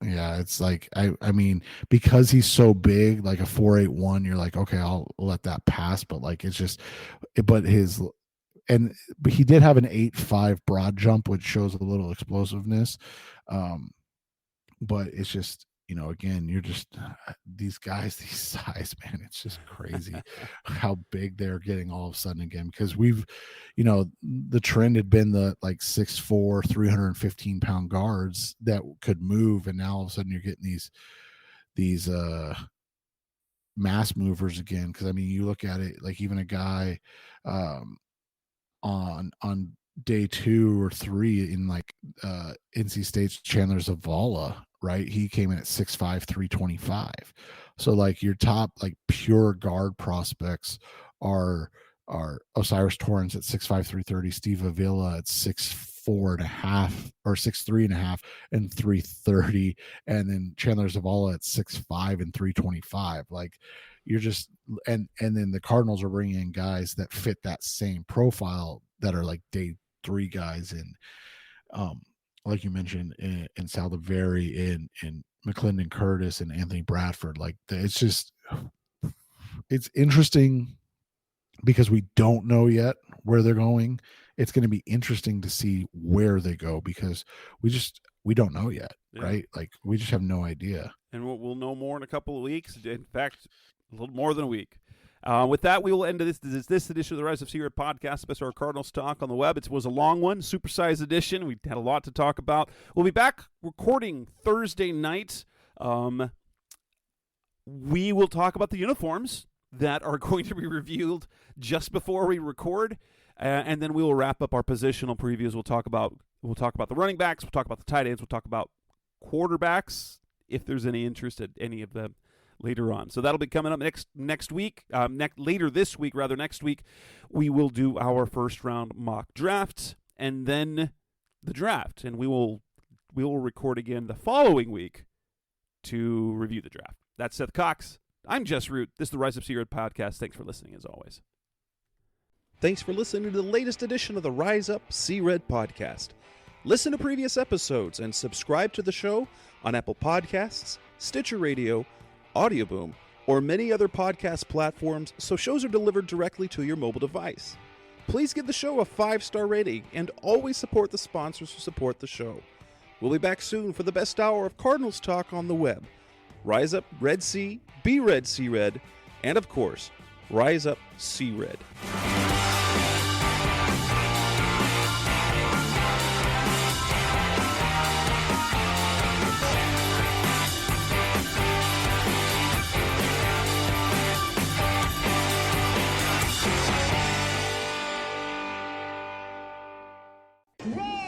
Yeah, it's like I mean, because he's so big, like a 4.81, you're like, okay, I'll let that pass. But like, it's just, but he did have an 8.5 broad jump, which shows a little explosiveness. But it's just, again, you're just these guys, these size, man, it's just crazy how big they're getting all of a sudden again, because we've, the trend had been the like 6'4", 315-pound guards that could move, and now all of a sudden you're getting these mass movers again. Because I mean, you look at it, like even a guy on day 2 or 3 in like NC State's Chandler Zavala, right? He came in at 6'5", 325. So like your top like pure guard prospects are Osiris Torrance at 6'5", 330, Steve Avila at 6'4.5" or 6'3.5" and 330, and then Chandler Zavala at 6'5" and 325. Like, you're just, and then the Cardinals are bringing in guys that fit that same profile that are like day 3 guys in, like you mentioned, in Saldivari, in McClendon Curtis, and Anthony Bradford. Like, it's interesting because we don't know yet where they're going. It's going to be interesting to see where they go, because we don't know yet, right? Like, we just have no idea. And we'll know more in a couple of weeks. In fact, a little more than a week. With that, we will end this edition of the Rise of C-Red podcast, special our Cardinals talk on the web. It was a long one, supersized edition. We had a lot to talk about. We'll be back recording Thursday night. We will talk about the uniforms that are going to be revealed just before we record, and then we will wrap up our positional previews. We'll talk about the running backs. We'll talk about the tight ends. We'll talk about quarterbacks, if there's any interest at any of them later on. So that'll be coming up next week. Later this week, next week, we will do our first round mock draft, and then the draft, and we will record again the following week to review the draft. That's Seth Cox. I'm Jess Root. This is the Rise Up C-Red podcast. Thanks for listening, as always. Thanks for listening to the latest edition of the Rise Up C-Red podcast. Listen to previous episodes and subscribe to the show on Apple Podcasts, Stitcher Radio, Audioboom, or many other podcast platforms, so shows are delivered directly to your mobile device. Please give the show a 5-star rating and always support the sponsors who support the show. We'll be back soon for the best hour of Cardinals talk on the web. Rise up, Red Sea, be Red Sea Red, and of course, Rise Up Sea Red. Roll!